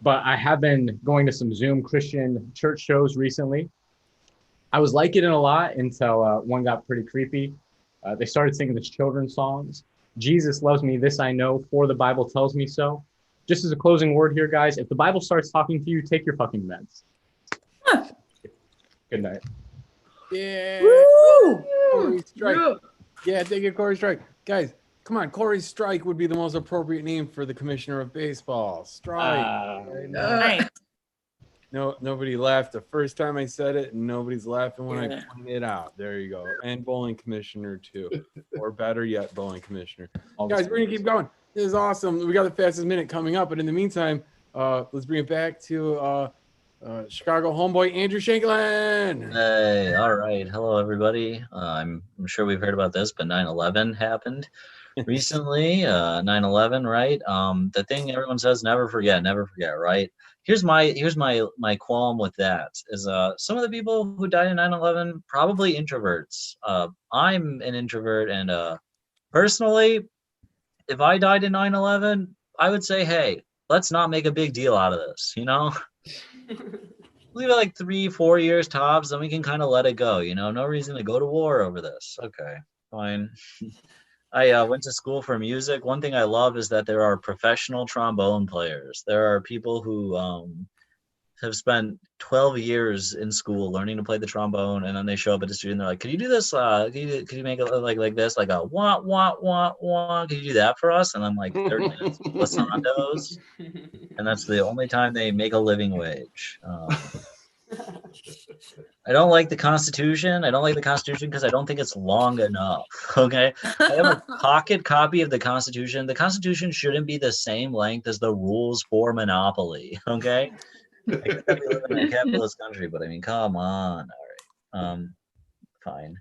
But I have been going to some Zoom Christian church shows recently. I was liking it a lot until one got pretty creepy. They started singing this children's songs. Jesus loves me, this I know, for the Bible tells me so. Just as a closing word here, guys, if the Bible starts talking to you, take your fucking meds. Good night. Yeah. Woo! Corey Strike. Yeah, take it, Corey Strike. Guys, come on. Corey Strike would be the most appropriate name for the commissioner of baseball. Strike. Nice. No, nobody laughed the first time I said it, and nobody's laughing when I point it out. There you go. And bowling commissioner too, or better yet, bowling commissioner. Guys, we're gonna keep going. This is awesome. We got the fastest minute coming up, but in the meantime, let's bring it back to Chicago homeboy Andrew Shanklin. Hey, all right. Hello, everybody. I'm sure we've heard about this, but 9/11 happened recently. 9/11, right? The thing everyone says, never forget, right? Here's my qualm with that is some of the people who died in 9/11 probably introverts. I'm an introvert, and personally, if I died in 9/11, I would say, hey, let's not make a big deal out of this, you know? Leave it like 3-4 years tops, then we can kind of let it go, you know? No reason to go to war over this. Okay, fine. I went to school for music. One thing I love is that there are professional trombone players. There are people who have spent 12 years in school learning to play the trombone, and then they show up at the studio and they're like, "Could you do this? Could you make it like this? Like a wah wah wah wah? Could you do that for us?" And I'm like, 30 minutes of glissandos, and that's the only time they make a living wage. I don't like the Constitution. I don't like the Constitution because I don't think it's long enough. Okay. I have a pocket copy of the Constitution. The Constitution shouldn't be the same length as the rules for Monopoly. Okay. I get that we live in a capitalist country, but I mean, come on. All right. Fine.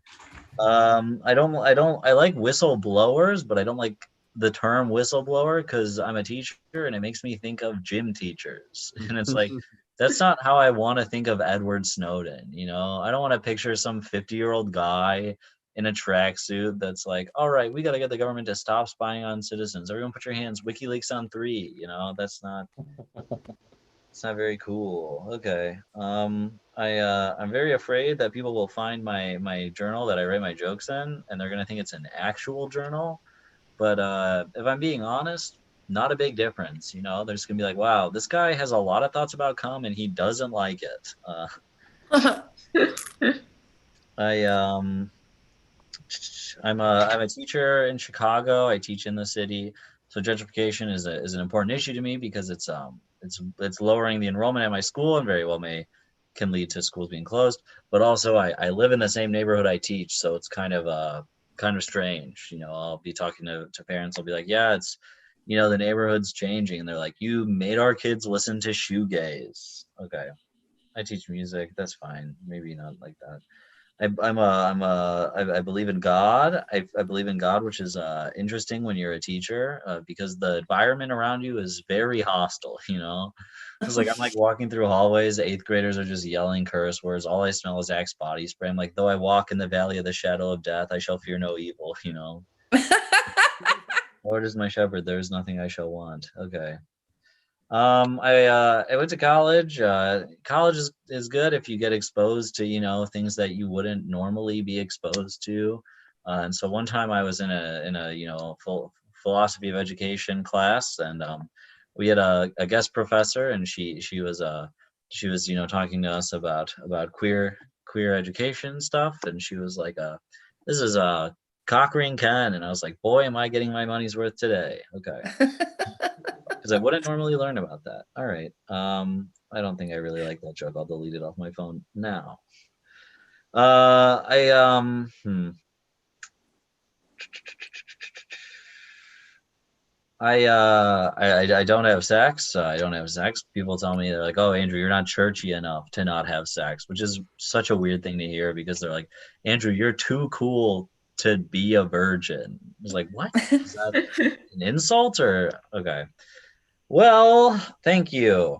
I like whistleblowers, but I don't like the term whistleblower because I'm a teacher and it makes me think of gym teachers. And it's like, that's not how I want to think of Edward Snowden. You know, I don't want to picture some 50-year-old guy in a tracksuit that's like, all right, we got to get the government to stop spying on citizens. Everyone put your hands, WikiLeaks on 3, you know, that's not, it's not very cool. Okay. I'm very afraid that people will find my journal that I write my jokes in, and they're going to think it's an actual journal. But if I'm being honest, not a big difference. You know, they're just gonna be like, wow, this guy has a lot of thoughts about cum and he doesn't like it. I'm a teacher in Chicago. I teach in the city, so gentrification is an important issue to me because it's lowering the enrollment at my school and very well can lead to schools being closed. But also, I live in the same neighborhood I teach, so it's kind of strange. You know, I'll be talking to parents. I'll be like, yeah, it's, you know, the neighborhood's changing, and they're like, you made our kids listen to shoegaze. Okay, I teach music. That's fine. Maybe not like that. I believe in God. I believe in God, which is interesting when you're a teacher because the environment around you is very hostile. You know, it's like I'm like walking through hallways. 8th graders are just yelling curse words. All I smell is Axe body spray. I'm like, though I walk in the valley of the shadow of death, I shall fear no evil. You know, Lord is my shepherd. There is nothing I shall want. Okay. I went to college. College is good if you get exposed to, you know, things that you wouldn't normally be exposed to. And so one time I was in a you know, full philosophy of education class, and we had a guest professor, and she was you know, talking to us about queer education stuff, and she was like, this is Cockring Ken, and I was like, boy, am I getting my money's worth today. Okay. Because I wouldn't normally learn about that. All right. I don't think I really like that joke. I'll delete it off my phone now. I don't have sex. I don't have sex. People tell me, they're like, "Oh, Andrew, you're not churchy enough to not have sex," which is such a weird thing to hear because they're like, "Andrew, you're too cool to be a virgin." I was like, "What? Is that an insult or okay?" Well, thank you.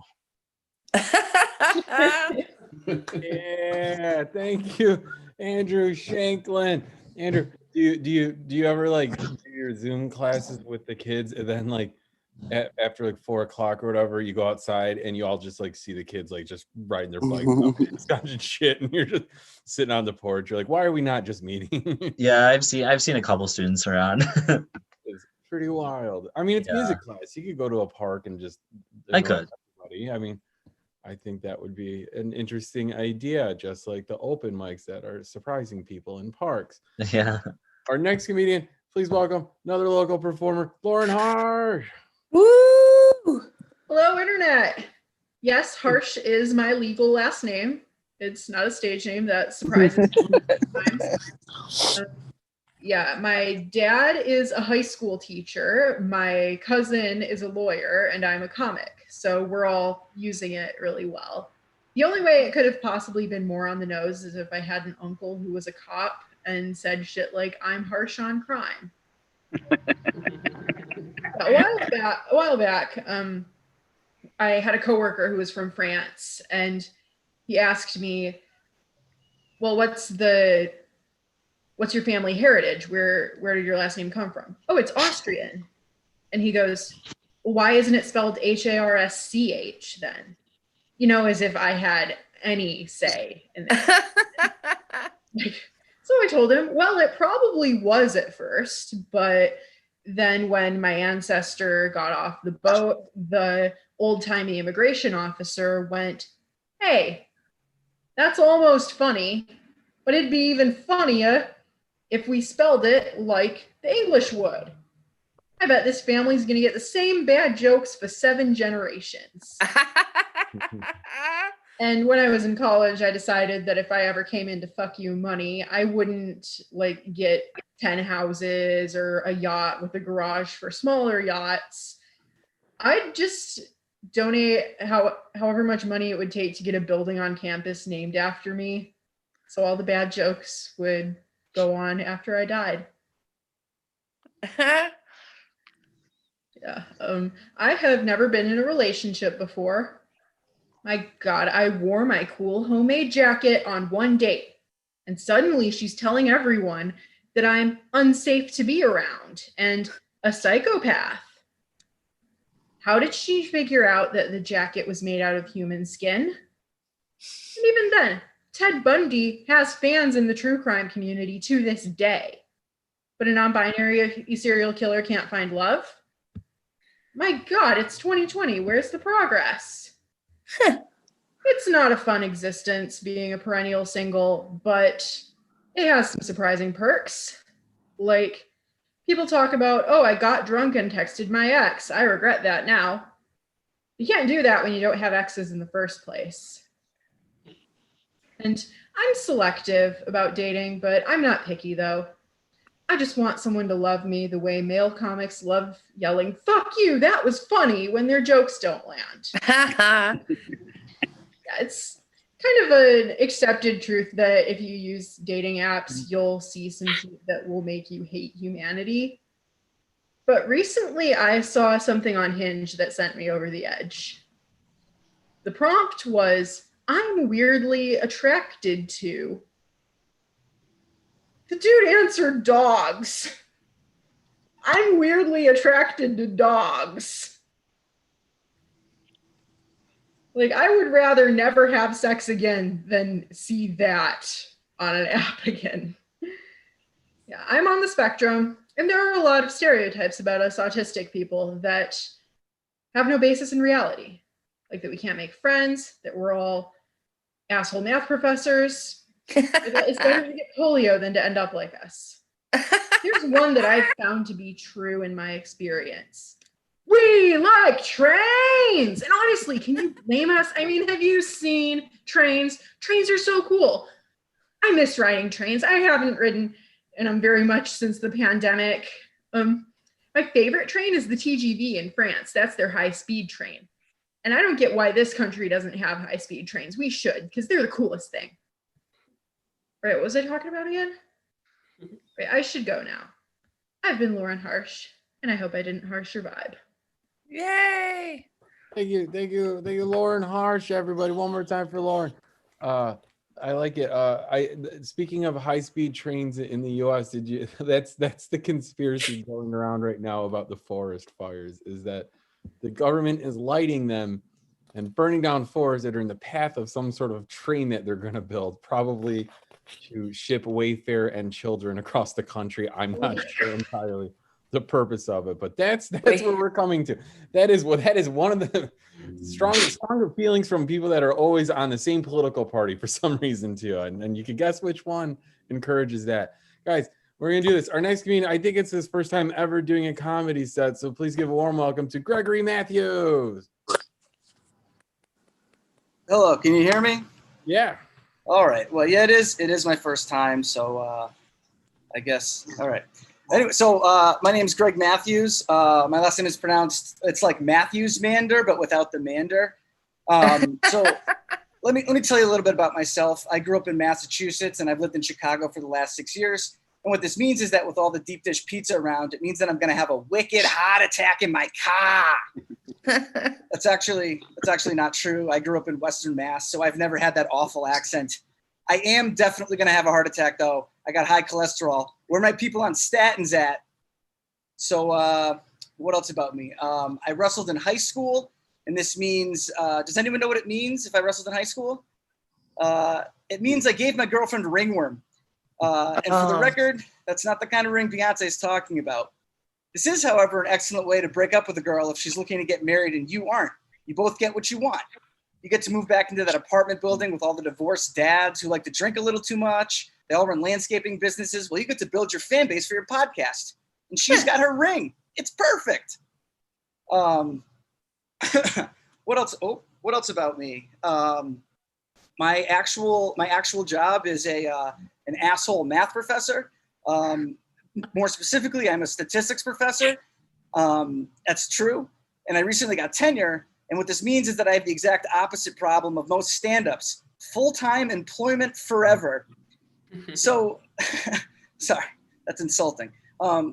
Yeah, thank you, Andrew Shanklin. Andrew, do you ever like do your Zoom classes with the kids, and then like after like 4 o'clock or whatever, you go outside and you all just like see the kids like just riding their bikes and scotching shit, and you're just sitting on the porch. You're like, why are we not just meeting? Yeah, I've seen a couple students around. It's pretty wild. I mean, it's music class. You could go to a park and just I could. everybody. I mean, I think that would be an interesting idea, just like the open mics that are surprising people in parks. Yeah. Our next comedian, please welcome another local performer, Lauren Harsh. Woo! Hello, Internet. Yes, Harsh is my legal last name. It's not a stage name. That surprises me sometimes. Yeah, my dad is a high school teacher. My cousin is a lawyer, and I'm a comic. So we're all using it really well. The only way it could have possibly been more on the nose is if I had an uncle who was a cop and said shit like, "I'm harsh on crime." A while back, I had a coworker who was from France, and he asked me, "Well, what's your family heritage? Where did your last name come from?" "Oh, it's Austrian." And he goes, "Well, why isn't it spelled Harsch then?" As if I had any say in that. So I told him, well, it probably was at first, but then when my ancestor got off the boat, the old-timey immigration officer went, "Hey, that's almost funny, but it'd be even funnier if we spelled it like the English would. I bet this family's going to get the same bad jokes for 7 generations." And when I was in college, I decided that if I ever came into fuck you money, I wouldn't get 10 houses or a yacht with a garage for smaller yachts. I'd just donate however much money it would take to get a building on campus named after me, so all the bad jokes would go on after I died. Yeah. I have never been in a relationship before. My God, I wore my cool homemade jacket on one date, and suddenly she's telling everyone that I'm unsafe to be around and a psychopath. How did she figure out that the jacket was made out of human skin? And even then, Ted Bundy has fans in the true crime community to this day. But a non-binary serial killer can't find love? My God, it's 2020. Where's the progress? It's not a fun existence being a perennial single, but it has some surprising perks. Like, people talk about, "Oh, I got drunk and texted my ex. I regret that now." You can't do that when you don't have exes in the first place. And I'm selective about dating, but I'm not picky though. I just want someone to love me the way male comics love yelling, "Fuck you, that was funny," when their jokes don't land. Yeah, it's kind of an accepted truth that if you use dating apps, you'll see some shit that will make you hate humanity. But recently I saw something on Hinge that sent me over the edge. The prompt was, "I'm weirdly attracted to." The dude answered dogs. I'm weirdly attracted to dogs. I would rather never have sex again than see that on an app again. Yeah, I'm on the spectrum, and there are a lot of stereotypes about us autistic people that have no basis in reality. Like that we can't make friends, that we're all asshole math professors. It's better to get polio than to end up like us. Here's one that I've found to be true in my experience. We like trains! And honestly, can you blame us? I mean, have you seen trains? Trains are so cool. I miss riding trains. I haven't ridden in them very much since the pandemic. My favorite train is the TGV in France. That's their high-speed train. And I don't get why this country doesn't have high-speed trains. We should, because they're the coolest thing. Right, what was I talking about again? Right, I should go now. I've been Lauren Harsh, and I hope I didn't harsh your vibe. Yay! Thank you, Lauren Harsh, everybody. One more time for Lauren. I like it. Speaking of high-speed trains in the U.S., that's the conspiracy going around right now about the forest fires, is that the government is lighting them and burning down forests that are in the path of some sort of train that they're going to build, probably to ship Wayfair and children across the country. I'm not sure entirely the purpose of it, but that's where we're coming to. That is one of the stronger feelings from people that are always on the same political party for some reason too, and you can guess which one encourages that. Guys, we're gonna do this. Our next comedian, I think it's his first time ever doing a comedy set, so please give a warm welcome to Gregory Matthews. Hello, can you hear me? Yeah. All right. Well, yeah, it is my first time, so I guess. All right. Anyway, so my name is Greg Matthews. My last name is pronounced, it's like Matthews Mander, but without the Mander. So let me tell you a little bit about myself. I grew up in Massachusetts and I've lived in Chicago for the last 6 years. And what this means is that with all the deep dish pizza around, it means that I'm going to have a wicked heart attack in my car. That's actually not true. I grew up in Western Mass, so I've never had that awful accent. I am definitely going to have a heart attack, though. I got high cholesterol. Where are my people on statins at? So what else about me? I wrestled in high school, and this means, does anyone know what it means if I wrestled in high school? It means I gave my girlfriend a ringworm. And for the record, that's not the kind of ring Beyonce is talking about. This is, however, an excellent way to break up with a girl if she's looking to get married and you aren't. You both get what you want. You get to move back into that apartment building with all the divorced dads who like to drink a little too much. They all run landscaping businesses. Well, you get to build your fan base for your podcast. And she's got her ring. It's perfect. What else? Oh, what else about me? My actual job is an asshole math professor. More specifically, I'm a statistics professor. That's true. And I recently got tenure. And what this means is that I have the exact opposite problem of most stand-ups: full-time employment forever. So, sorry, that's insulting.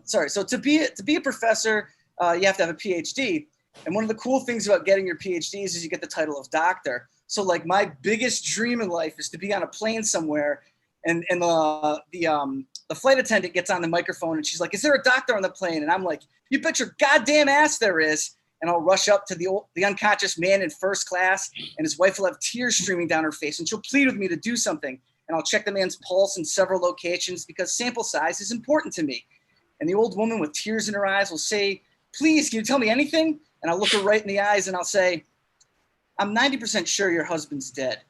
Sorry. So to be a professor, you have to have a PhD. And one of the cool things about getting your PhDs is you get the title of doctor. So like my biggest dream in life is to be on a plane somewhere, and the flight attendant gets on the microphone and she's like, "Is there a doctor on the plane?" And I'm like, "You bet your goddamn ass there is." And I'll rush up to the unconscious man in first class, and his wife will have tears streaming down her face, and she'll plead with me to do something. And I'll check the man's pulse in several locations because sample size is important to me. And the old woman with tears in her eyes will say, "Please, can you tell me anything?" And I'll look her right in the eyes and I'll say, "I'm 90% sure your husband's dead."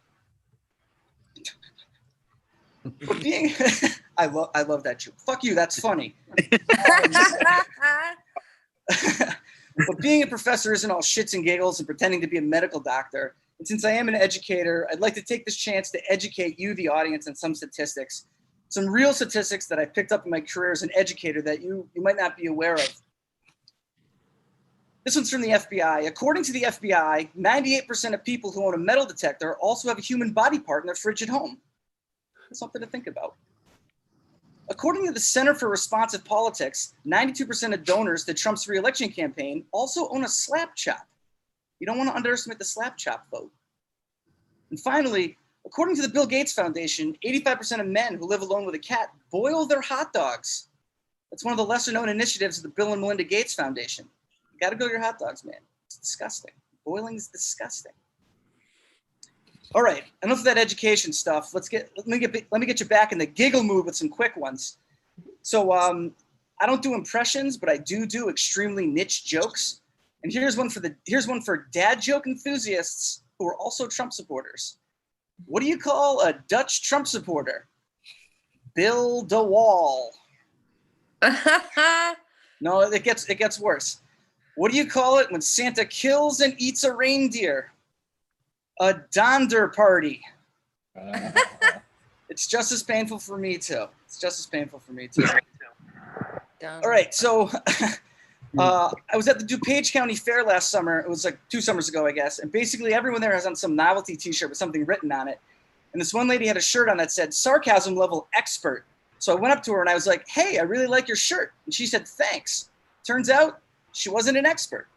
But being, I love that joke. Fuck you, that's funny. But being a professor isn't all shits and giggles and pretending to be a medical doctor. And since I am an educator, I'd like to take this chance to educate you, the audience, on some statistics. Some real statistics that I picked up in my career as an educator that you might not be aware of. This one's from the FBI. According to the FBI, 98% of people who own a metal detector also have a human body part in their fridge at home. Something to think about. According to the Center for Responsive Politics, 92% of donors to Trump's re-election campaign also own a slap chop. You don't want to underestimate the slap chop vote. And finally, according to the Bill Gates Foundation, 85% of men who live alone with a cat boil their hot dogs. That's one of the lesser known initiatives of the Bill and Melinda Gates Foundation. You gotta go your hot dogs, man. It's disgusting. Boiling is disgusting. All right, enough of that education stuff. Let me get you back in the giggle mood with some quick ones. So I don't do impressions, but I do extremely niche jokes. And here's one for dad joke enthusiasts who are also Trump supporters. What do you call a Dutch Trump supporter? Build a wall. No, it gets worse. What do you call it when Santa kills and eats a reindeer? A Donder party. It's just as painful for me too. All right, so I was at the DuPage County Fair last summer. It was like 2 summers ago, I guess. And basically everyone there has on some novelty t-shirt with something written on it. And this one lady had a shirt on that said sarcasm level expert. So I went up to her and I was like, "Hey, I really like your shirt." And she said, "Thanks." Turns out she wasn't an expert.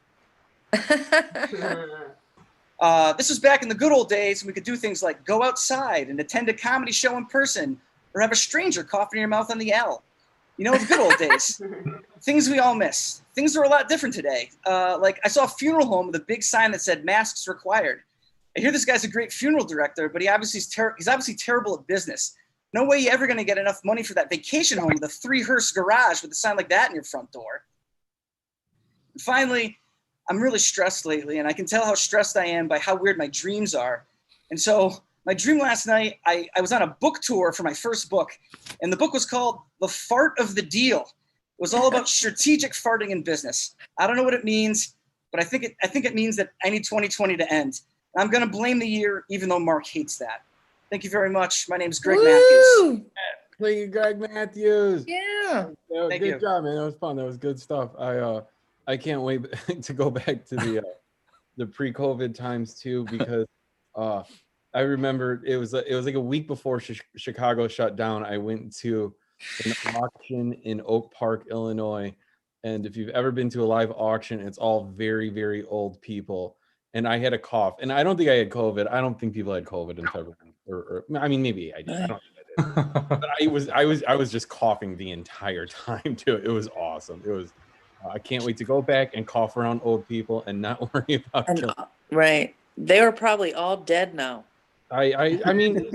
This was back in the good old days when we could do things like go outside and attend a comedy show in person or have a stranger cough in your mouth on the L. You know, the good old days. Things we all miss. Things are a lot different today. Like I saw a funeral home with a big sign that said masks required. I hear this guy's a great funeral director, but he's obviously terrible at business. No way you're ever going to get enough money for that vacation home with a 3-hearse garage with a sign like that in your front door. And finally, I'm really stressed lately, and I can tell how stressed I am by how weird my dreams are. And so my dream last night, I was on a book tour for my first book, and the book was called The Fart of the Deal. It was all about strategic farting in business. I don't know what it means, but I think it means that I need 2020 to end. And I'm going to blame the year, even though Mark hates that. Thank you very much. My name is Greg Matthews. Thank you, Greg Matthews. Yeah. Good job, man. That was fun. That was good stuff. I can't wait to go back to the pre-COVID times too, because I remember it was like a week before Chicago shut down. I went to an auction in Oak Park, Illinois. And if you've ever been to a live auction, it's all very, very old people. And I had a cough. And I don't think I had COVID. I don't think people had COVID in February. Or I mean, maybe I did. I don't think I did. But I was just coughing the entire time too. It was awesome. It was. I can't wait to go back and cough around old people and not worry about killing. Right. They were probably all dead now. I mean,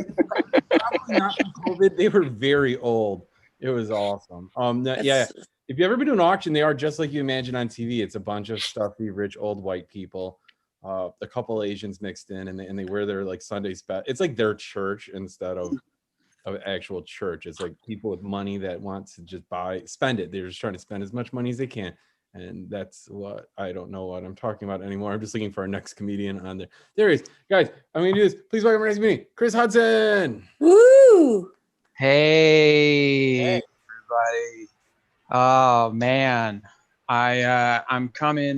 probably not from COVID. They were very old. It was awesome. Yeah. If you've ever been to an auction, they are just like you imagine on TV. It's a bunch of stuffy, rich, old white people, a couple Asians mixed in, and they wear their like Sunday best. It's like their church instead of actual church. It's like people with money that want to just spend it. They're just trying to spend as much money as they can. And that's what I don't know what I'm talking about anymore. I'm just looking for our next comedian on there. There he is. Guys, I'm going to do this. Please welcome our next meeting, Chris Hudson. Woo! Hey, everybody. Oh man. I'm coming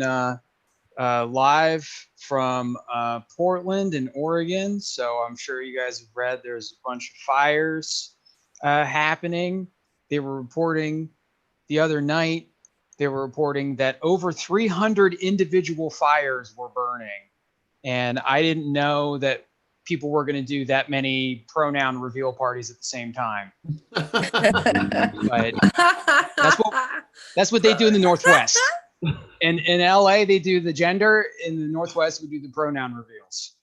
live from Portland in Oregon. So I'm sure you guys have read there's a bunch of fires happening. They were reporting the other night, they were reporting that over 300 individual fires were burning. And I didn't know that people were going to do that many pronoun reveal parties at the same time. But that's what they do in the Northwest. In LA, they do the gender. In the Northwest, we do the pronoun reveals.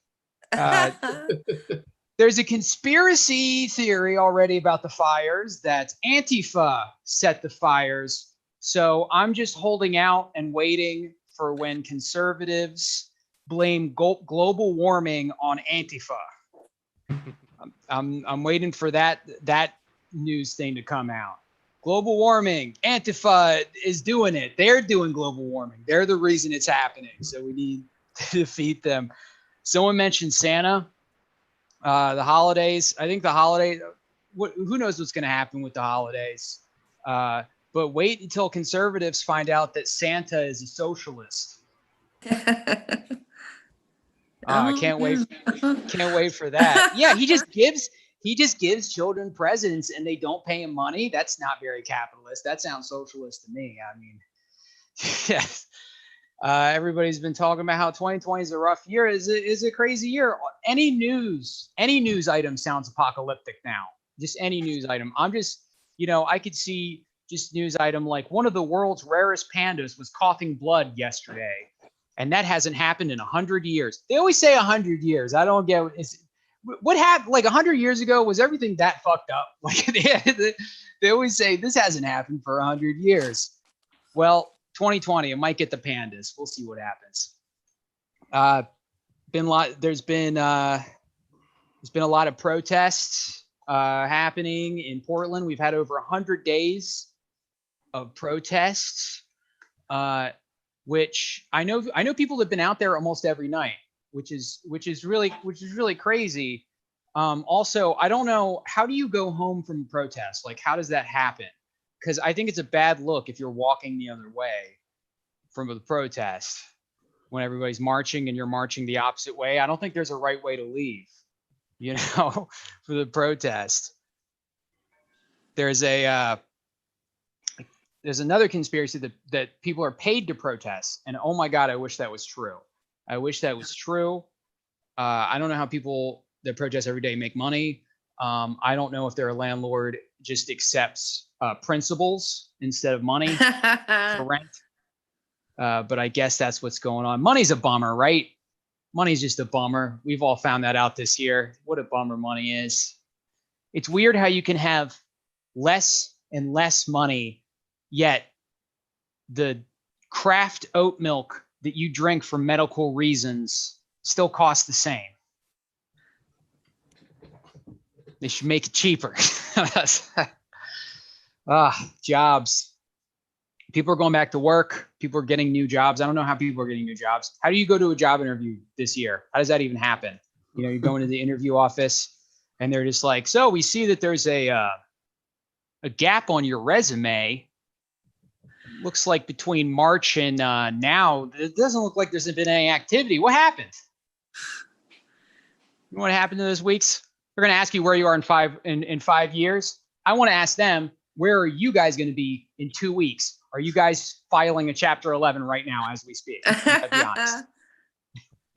There's a conspiracy theory already about the fires that Antifa set the fires. So I'm just holding out and waiting for when conservatives blame global warming on Antifa. I'm waiting for that news thing to come out. Global warming, Antifa is doing it. They're doing global warming. They're the reason it's happening. So we need to defeat them. Someone mentioned Santa, the holidays. I think the holiday. Who knows what's going to happen with the holidays? But wait until conservatives find out that Santa is a socialist. I can't wait. Can't wait for that. Yeah, he just gives children presents and they don't pay him money. That's not very capitalist. That sounds socialist to me. I mean, yes. Everybody's been talking about how 2020 is a rough year. Is a crazy year. Any news item sounds apocalyptic now. Just any news item. I'm just, I could see just news item like one of the world's rarest pandas was coughing blood yesterday. And that hasn't happened in 100 years. They always say 100 years. I don't get what happened. Like 100 years ago, was everything that fucked up? Like they always say this hasn't happened for 100 years. Well, 2020, it might get the pandas. We'll see what happens. There's been a lot of protests happening in Portland. We've had over 100 days of protests. Which I know people have been out there almost every night, which is really crazy. Also, I don't know, how do you go home from a protest? Like, how does that happen? Because I think it's a bad look if you're walking the other way from the protest when everybody's marching and you're marching the opposite way. I don't think there's a right way to leave, for the protest. There's another conspiracy that people are paid to protest. And oh my God, I wish that was true. I don't know how people that protest every day make money. I don't know if their landlord just accepts principals instead of money for rent. But I guess that's what's going on. Money's a bummer, right? Money's just a bummer. We've all found that out this year. What a bummer money is. It's weird how you can have less and less money, yet the craft oat milk that you drink for medical reasons still costs the same. They should make it cheaper. Jobs. People are going back to work. People are getting new jobs. I don't know how people are getting new jobs. How do you go to a job interview this year? How does that even happen? You go into the interview office and they're just like, so we see that there's a gap on your resume. Looks like between March and now, it doesn't look like there's been any activity. What happened? You know what happened to those weeks? They're going to ask you where you are in 5 years. I want to ask them, where are you guys going to be in 2 weeks? Are you guys filing a Chapter 11 right now as we speak? I'll be honest.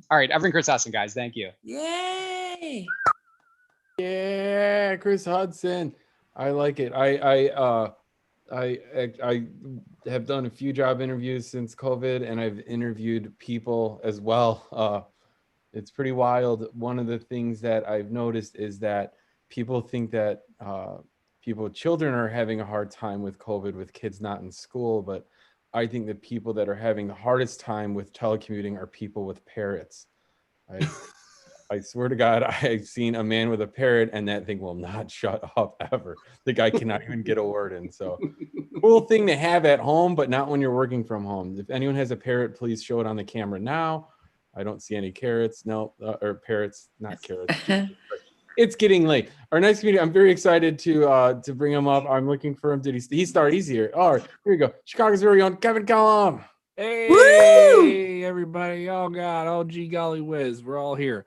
All right, I've been Chris Hudson, guys. Thank you. Yay! Yeah, Chris Hudson. I like it. I have done a few job interviews since COVID, and I've interviewed people as well. It's pretty wild. One of the things that I've noticed is that people think that children are having a hard time with COVID with kids not in school, but I think the people that are having the hardest time with telecommuting are people with parrots. I swear to God, I've seen a man with a parrot and that thing will not shut up ever. The guy cannot even get a word in. So cool thing to have at home, but not when you're working from home. If anyone has a parrot, please show it on the camera now. I don't see any carrots. No, or parrots, not carrots. It's getting late. Our next meeting, I'm very excited to bring him up. I'm looking for him. Did he start? He's here. Oh, here we go. Chicago's very own Kevin Cullum. Hey, Woo! everybody. Oh, God. Oh, gee, golly whiz. We're all here.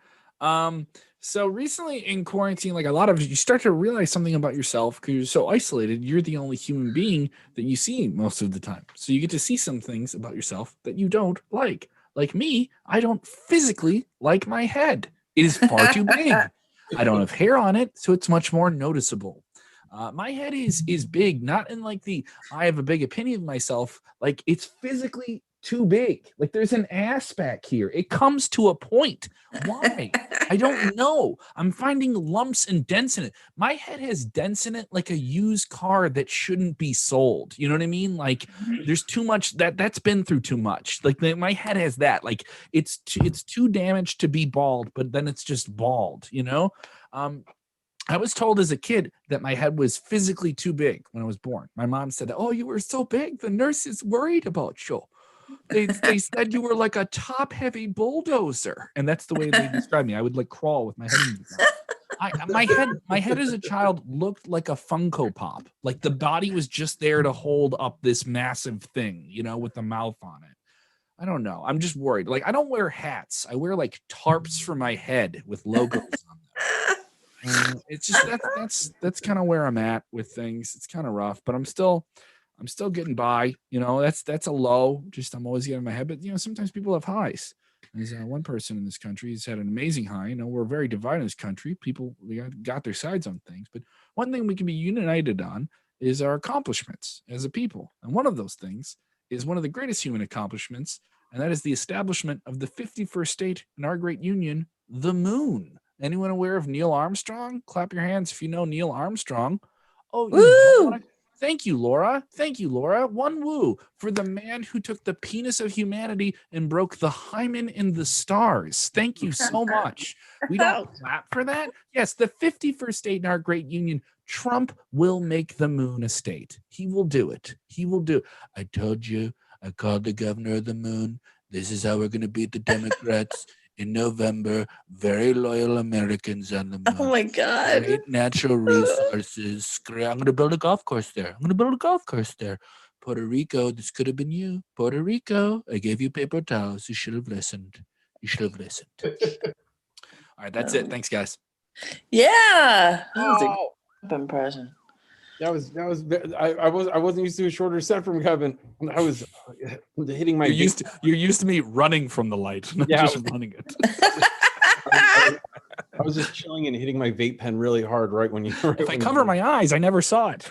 So recently in quarantine, like a lot of you start to realize something about yourself because you're so isolated. You're the only human being that you see most of the time. So you get to see some things about yourself that you don't like. Like me, I don't physically like my head. It is far too big. I don't have hair on it, so it's much more noticeable. My head is big, not in like I have a big opinion of myself. Like it's physically too big. Like there's an ass back here. It comes to a point. Why? I don't know. I'm finding lumps and dents in it. My head has dents in it like a used car that shouldn't be sold. You know what I mean? Like there's too much that's been through too much. Like my head has that. Like it's too damaged to be bald, but then it's just bald, you know? I was told as a kid that my head was physically too big when I was born. My mom said, "Oh, you were so big. The nurses worried about you. They said you were like a top-heavy bulldozer." And that's the way they described me. I would like crawl with my head in the mouth. My head as a child looked like a Funko Pop. Like the body was just there to hold up this massive thing, you know, with the mouth on it. I don't know. I'm just worried. Like I don't wear hats. I wear like tarps for my head with logos on them. It's just that's kind of where I'm at with things. It's kind of rough, but I'm still getting by. You know, that's a low. Just I'm always getting my head, but you know, sometimes people have highs. There's one person in this country who's had an amazing high. You know, we're very divided in this country. People got their sides on things, but one thing we can be united on is our accomplishments as a people. And one of those things is one of the greatest human accomplishments, and that is the establishment of the 51st state in our great union, the moon. Anyone aware of Neil Armstrong? Clap your hands if you know Neil Armstrong. Oh, woo! Thank you, Laura. Thank you, Laura. One woo for the man who took the penis of humanity and broke the hymen in the stars. Thank you so much. We don't clap for that. Yes, the 51st state in our great union. Trump will make the moon a state. He will do it. He will do. I told you. I called the governor of the moon. This is how we're going to beat the Democrats. In November, very loyal Americans on the moon. Oh my God. Great natural resources. I'm going to build a golf course there. Puerto Rico, this could have been you. Puerto Rico, I gave you paper towels. You should have listened. All right, that's it. Thanks, guys. Yeah. That was a good impression. That was. I wasn't used to a shorter set from Kevin. I was hitting my. You're used to me running from the light, not just running it. I was just chilling and hitting my vape pen really hard right when you. If I cover my eyes, I never saw it.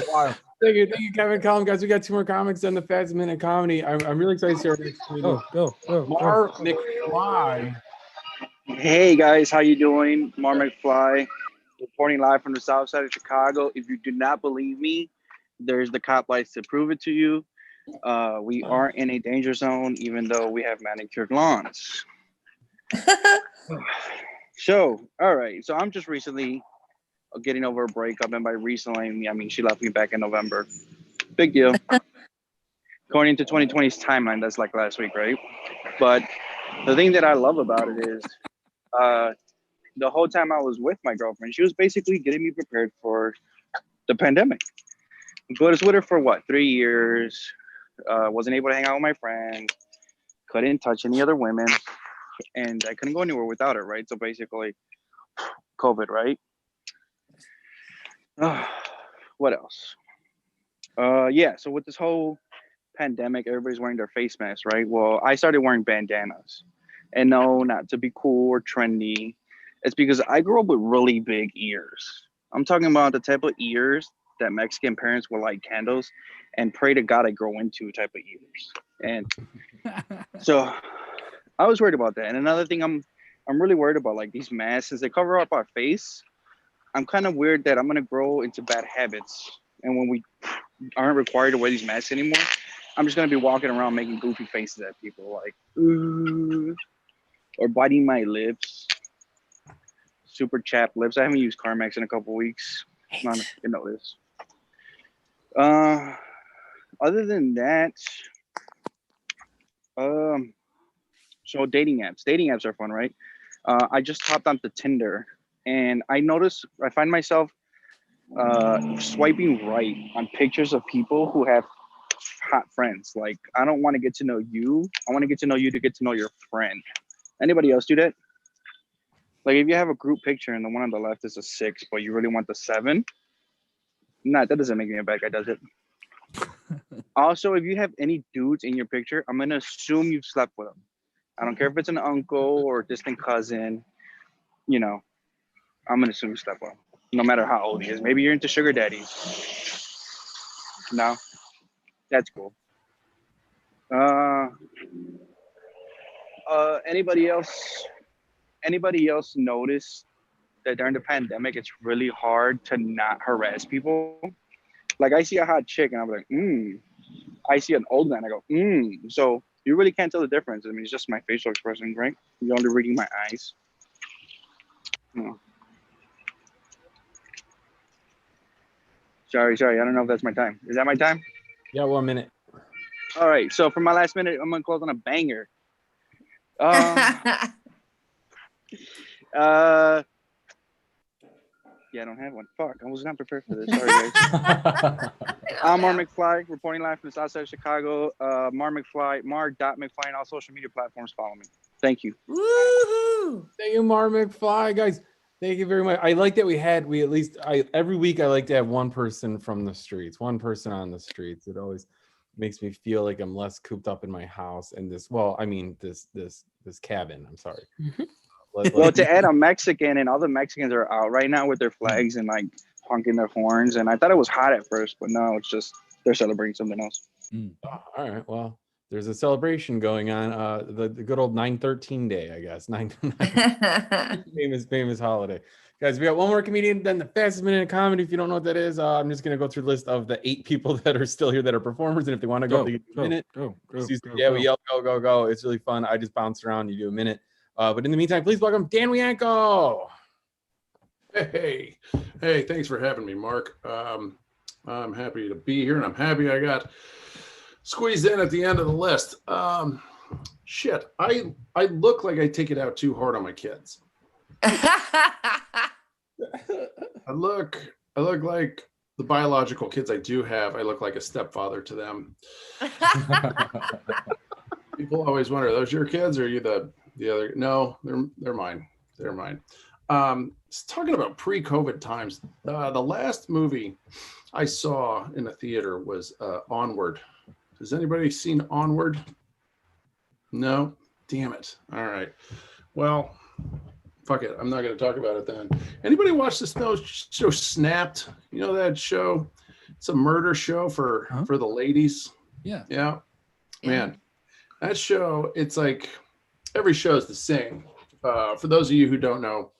Wow. Thank you, Kevin Cullum. Guys, we got 2 more comics on the Fast Minute Comedy. I'm really excited to see our next meeting. Mar McFly. Hey guys, how you doing? Mar McFly, reporting live from the south side of Chicago. If you do not believe me, there's the cop lights to prove it to you. We aren't in a danger zone, even though we have manicured lawns. So, all right. So I'm just recently getting over a breakup, and by recently, I mean she left me back in November. Big deal. According to 2020's timeline, that's like last week, right? But the thing that I love about it is, the whole time I was with my girlfriend, she was basically getting me prepared for the pandemic. But I was with her for what, 3 years? Wasn't able to hang out with my friends. Couldn't touch any other women. and I couldn't go anywhere without it, right? So basically, COVID, right? What else? Yeah, so with this whole pandemic, everybody's wearing their face masks, right? Well, I started wearing bandanas. And no, not to be cool or trendy. It's because I grew up with really big ears. I'm talking about the type of ears that Mexican parents will light candles and pray to God I grow into type of ears. And so I was worried about that. And another thing I'm really worried about, like these masks, since they cover up our face, I'm kind of weird that I'm gonna grow into bad habits. And when we aren't required to wear these masks anymore, I'm just gonna be walking around making goofy faces at people, like ooh, or biting my lips, super chapped lips. I haven't used Carmex in a couple weeks. Not you know this. Other than that, so dating apps are fun, right? I just hopped onto Tinder, and I find myself swiping right on pictures of people who have hot friends. Like, I don't want to get to know you. I want to get to know you to get to know your friend. Anybody else do that? Like, if you have a group picture and the one on the left is a 6, but you really want the 7, nah, that doesn't make me a bad guy, does it? Also, if you have any dudes in your picture, I'm gonna assume you've slept with them. I don't care if it's an uncle or a distant cousin. You know, I'm gonna assume you slept with him, no matter how old he is. Maybe you're into sugar daddies. No, that's cool. Anybody else notice that during the pandemic it's really hard to not harass people? Like, I see a hot chick and I'm like, I see an old man, I go, So you really can't tell the difference. I mean, it's just my facial expression, right? You're only reading my eyes. Sorry. I don't know if that's my time. Is that my time? Yeah, 1 minute. All right. So for my last minute, I'm gonna close on a banger. Yeah, I don't have one. Fuck, I was not prepared for this. Sorry, guys. I'm Mark McFly, reporting live from the south side of Chicago. Mark McFly, Mark.McFly on all social media platforms. Follow me. Thank you. Woohoo! Thank you, Mark McFly, guys. Thank you very much. I like that every week I like to have one person from the streets, one person on the streets. It always makes me feel like I'm less cooped up in my house and this cabin. I'm sorry. Well, to add a Mexican, and all the Mexicans are out right now with their flags and like honking their horns. And I thought it was hot at first, but no, it's just they're celebrating something else. All right. Well, there's a celebration going on. The good old 9/13 day, I guess. famous holiday. Guys, we got one more comedian, then the fastest minute of comedy. If you don't know what that is, I'm just gonna go through the list of the 8 people that are still here that are performers. And if they want to go, they get a minute. We yell, go. It's really fun. I just bounce around. You do a minute. But in the meantime, please welcome Dan Wianco. Hey, thanks for having me, Mark. I'm happy to be here, and I'm happy I got squeezed in at the end of the list. Shit, I look like I take it out too hard on my kids. I look like the biological kids I do have. I look like a stepfather to them. People always wonder, are those your kids or are you the other? No, they're mine. They're mine. Talking about pre-COVID times, the last movie I saw in a theater was Onward. Has anybody seen Onward? No? Damn it. All right. Well, fuck it. I'm not going to talk about it then. Anybody watch this show Snapped? You know that show? It's a murder show for the ladies. Yeah. Man, that show, it's like every show is the same. For those of you who don't know,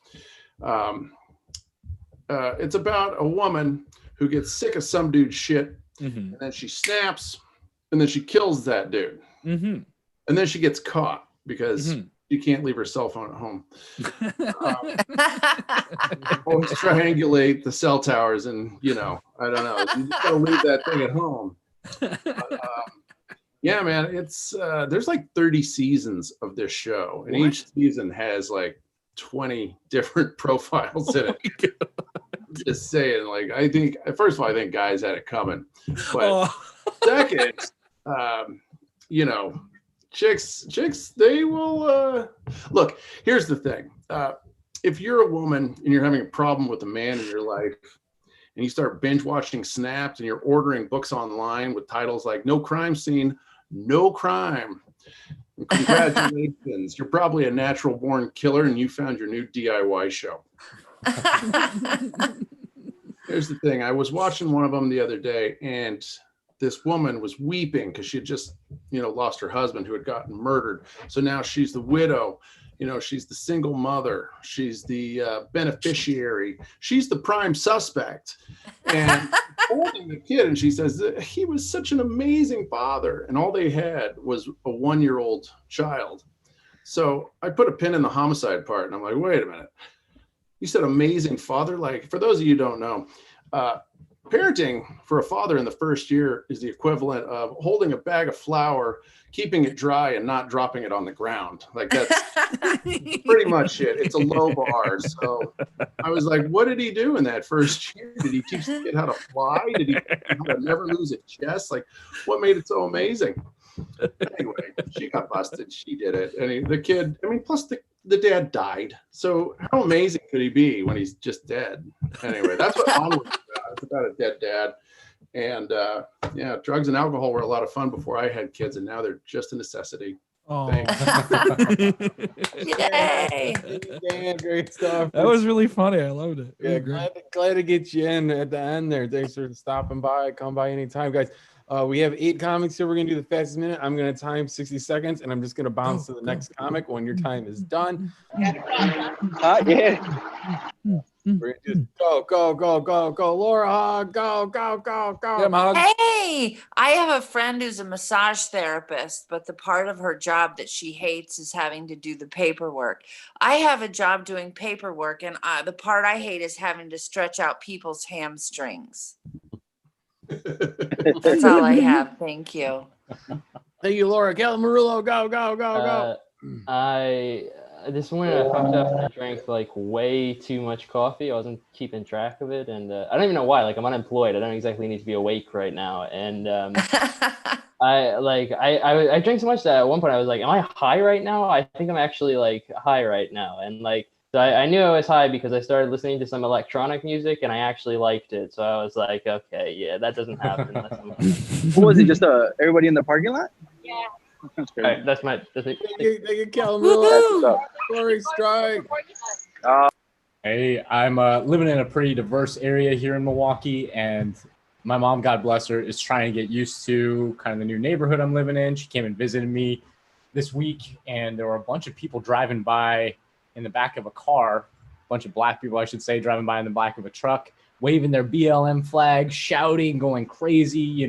it's about a woman who gets sick of some dude's shit, and then she snaps, and then she kills that dude. And then she gets caught because you can't leave her cell phone at home. Always triangulate the cell towers, and I don't know. You just gotta leave that thing at home. Yeah, man, it's there's like 30 seasons of this show, and each season has like 20 different profiles in it. Just saying, like, I think first of all, I think guys had it coming, but second, chicks, they will look. Here's the thing: if you're a woman and you're having a problem with a man in your life, and you start binge watching Snaps and you're ordering books online with titles like "No Crime Scene, No Crime," congratulations, you're probably a natural born killer, and you found your new DIY show. Here's the thing: I was watching one of them the other day, and this woman was weeping because she had just, lost her husband who had gotten murdered. So now she's the widow, she's the single mother, she's the beneficiary, she's the prime suspect. And holding the kid, and she says, he was such an amazing father. And all they had was a 1-year-old child. So I put a pin in the homicide part, and I'm like, wait a minute. You said amazing father? Like, for those of you who don't know, parenting for a father in the first year is the equivalent of holding a bag of flour, keeping it dry, and not dropping it on the ground. Like, that's pretty much it. It's a low bar. So I was like, what did he do in that first year? Did he teach the kid how to fly? Did he teach him how to never lose a chest? Like, what made it so amazing? Anyway, she got busted. She did it. And the kid, plus the dad died. So how amazing could he be when he's just dead? Anyway, that's what Onward is about. It's about a dead dad. And drugs and alcohol were a lot of fun before I had kids, and now they're just a necessity. Oh. Yay! Dan, great stuff. That was really funny. I loved it. Yeah, glad to get you in at the end there. Thanks for stopping by. Come by anytime, guys. We have 8 comics here. We're going to do the fastest minute. I'm going to time 60 seconds, and I'm just going to bounce to the next comic when your time is done. We're going to do go. Laura, go. Hey, I have a friend who's a massage therapist, but the part of her job that she hates is having to do the paperwork. I have a job doing paperwork, and the part I hate is having to stretch out people's hamstrings. That's all I have. Thank you. Thank you, Laura. Kelly Marullo, go. This morning I fucked up and I drank like way too much coffee. I wasn't keeping track of it, and I don't even know why. Like, I'm unemployed. I don't exactly need to be awake right now, and I drank so much that at one point I was like, am I high right now? I think I'm actually like high right now, and like. So I knew I was high because I started listening to some electronic music and I actually liked it. So I was like, okay, yeah, that doesn't happen. What was it? Just everybody in the parking lot? Yeah. That's great. All right, that's it. Thank you, Callum. Glory strike. Hey, I'm living in a pretty diverse area here in Milwaukee, and my mom, God bless her, is trying to get used to kind of the new neighborhood I'm living in. She came and visited me this week, and there were a bunch of people driving by in the back of a car, a bunch of black people, I should say, driving by in the back of a truck, waving their BLM flag, shouting, going crazy,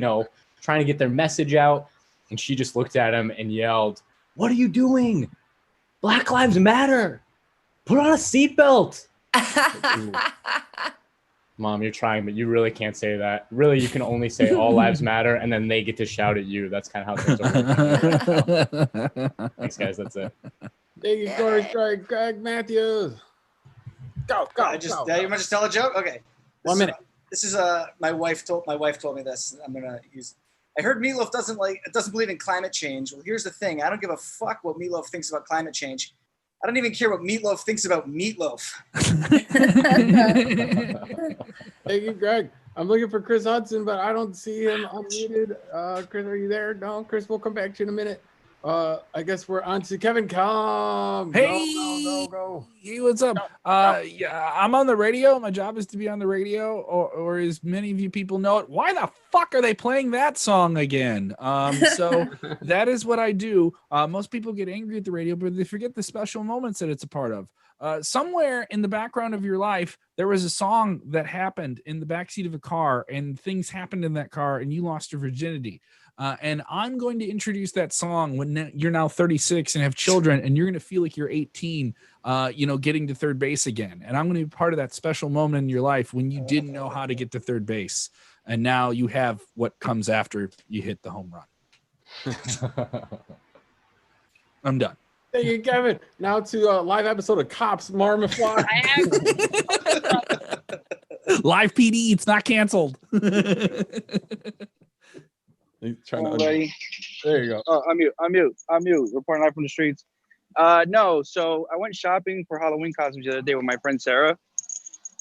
trying to get their message out. And she just looked at him and yelled, "What are you doing? Black Lives Matter. Put on a seatbelt." Mom, you're trying, but you really can't say that. Really, you can only say all lives matter, and then they get to shout at you. That's kind of how things are working. Thanks, guys. That's it. Thank you, Glory strike, Greg Matthews. Go. You want to just tell a joke? Okay. 1 minute. This is my wife told me this. I'm gonna use. I heard Meatloaf doesn't believe in climate change. Well, here's the thing. I don't give a fuck what Meatloaf thinks about climate change. I don't even care what Meatloaf thinks about meatloaf. Thank you, Greg. I'm looking for Chris Hudson, but I don't see him unmuted. Chris, are you there? No, Chris, we'll come back to you in a minute. I guess we're on to Kevin. Come. Hey, go. Hey, what's up? Yeah, I'm on the radio. My job is to be on the radio, or as many of you people know it, why the fuck are they playing that song again? So that is what I do. Most people get angry at the radio, but they forget the special moments that it's a part of. Somewhere in the background of your life, there was a song that happened in the backseat of a car, and things happened in that car, and you lost your virginity. And I'm going to introduce that song when you're now 36 and have children, and you're going to feel like you're 18, getting to third base again. And I'm going to be part of that special moment in your life when you didn't know how to get to third base. And now you have what comes after you hit the home run. I'm done. Thank you, Kevin. Now to a live episode of Cops, Marmot Fly. Live PD, it's not canceled. Trying to There you go. Oh, I'm mute. Reporting live from the streets. No, so I went shopping for Halloween costumes the other day with my friend Sarah.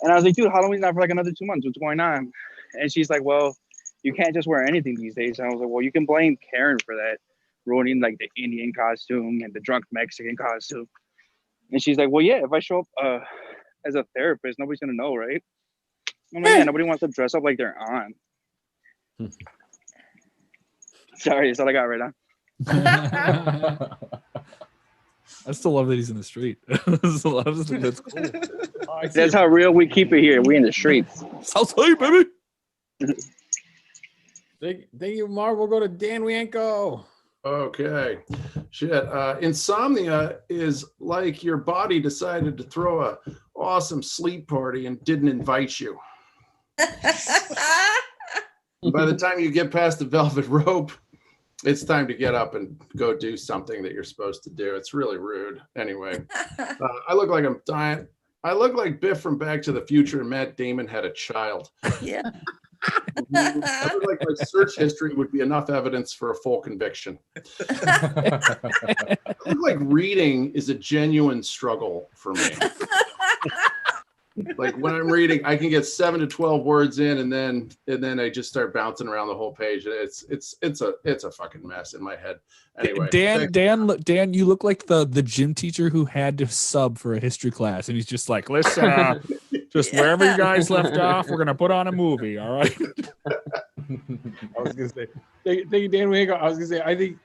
And I was like, dude, Halloween's not for like another 2 months. What's going on? And she's like, well, you can't just wear anything these days. And I was like, well, you can blame Karen for that, ruining like the Indian costume and the drunk Mexican costume. And she's like, well, yeah, if I show up as a therapist, nobody's going to know, right? I'm like, yeah, nobody wants to dress up like they're on. Sorry, that's all I got right now. I still love that he's in the street. That's cool. That's how real we keep it here. We in the streets. Southside, baby. Thank you, Marv. We'll go to Dan Wienko. Okay. Shit. Insomnia is like your body decided to throw a awesome sleep party and didn't invite you. By the time you get past the velvet rope, it's time to get up and go do something that you're supposed to do. It's really rude. Anyway, I look like I'm dying. I look like Biff from Back to the Future and Matt Damon had a child. Yeah. I look like my search history would be enough evidence for a full conviction. I look like reading is a genuine struggle for me. Like when I'm reading, I can get 7 to 12 words in, and then I just start bouncing around the whole page. It's a fucking mess in my head. Anyway, Dan, you look like the gym teacher who had to sub for a history class, and he's just like, listen, just wherever you guys left off, we're gonna put on a movie. All right. I was gonna say, thank you, Dan Wienko. I was gonna say, I think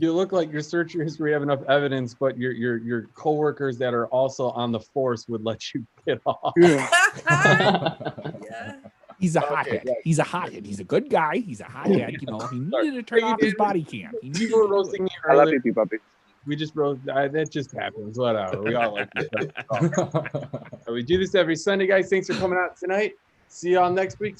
you look like your search history have enough evidence, but your coworkers that are also on the force would let you get off. He's a hothead. right. He's a hothead. He's a good guy. He's a hothead. You know, he needed to turn off his body cam. People were roasting me I love earlier. you, puppy. We just wrote that just happens. Whatever. We all like this. We do this every Sunday, guys. Thanks for coming out tonight. See y'all next week.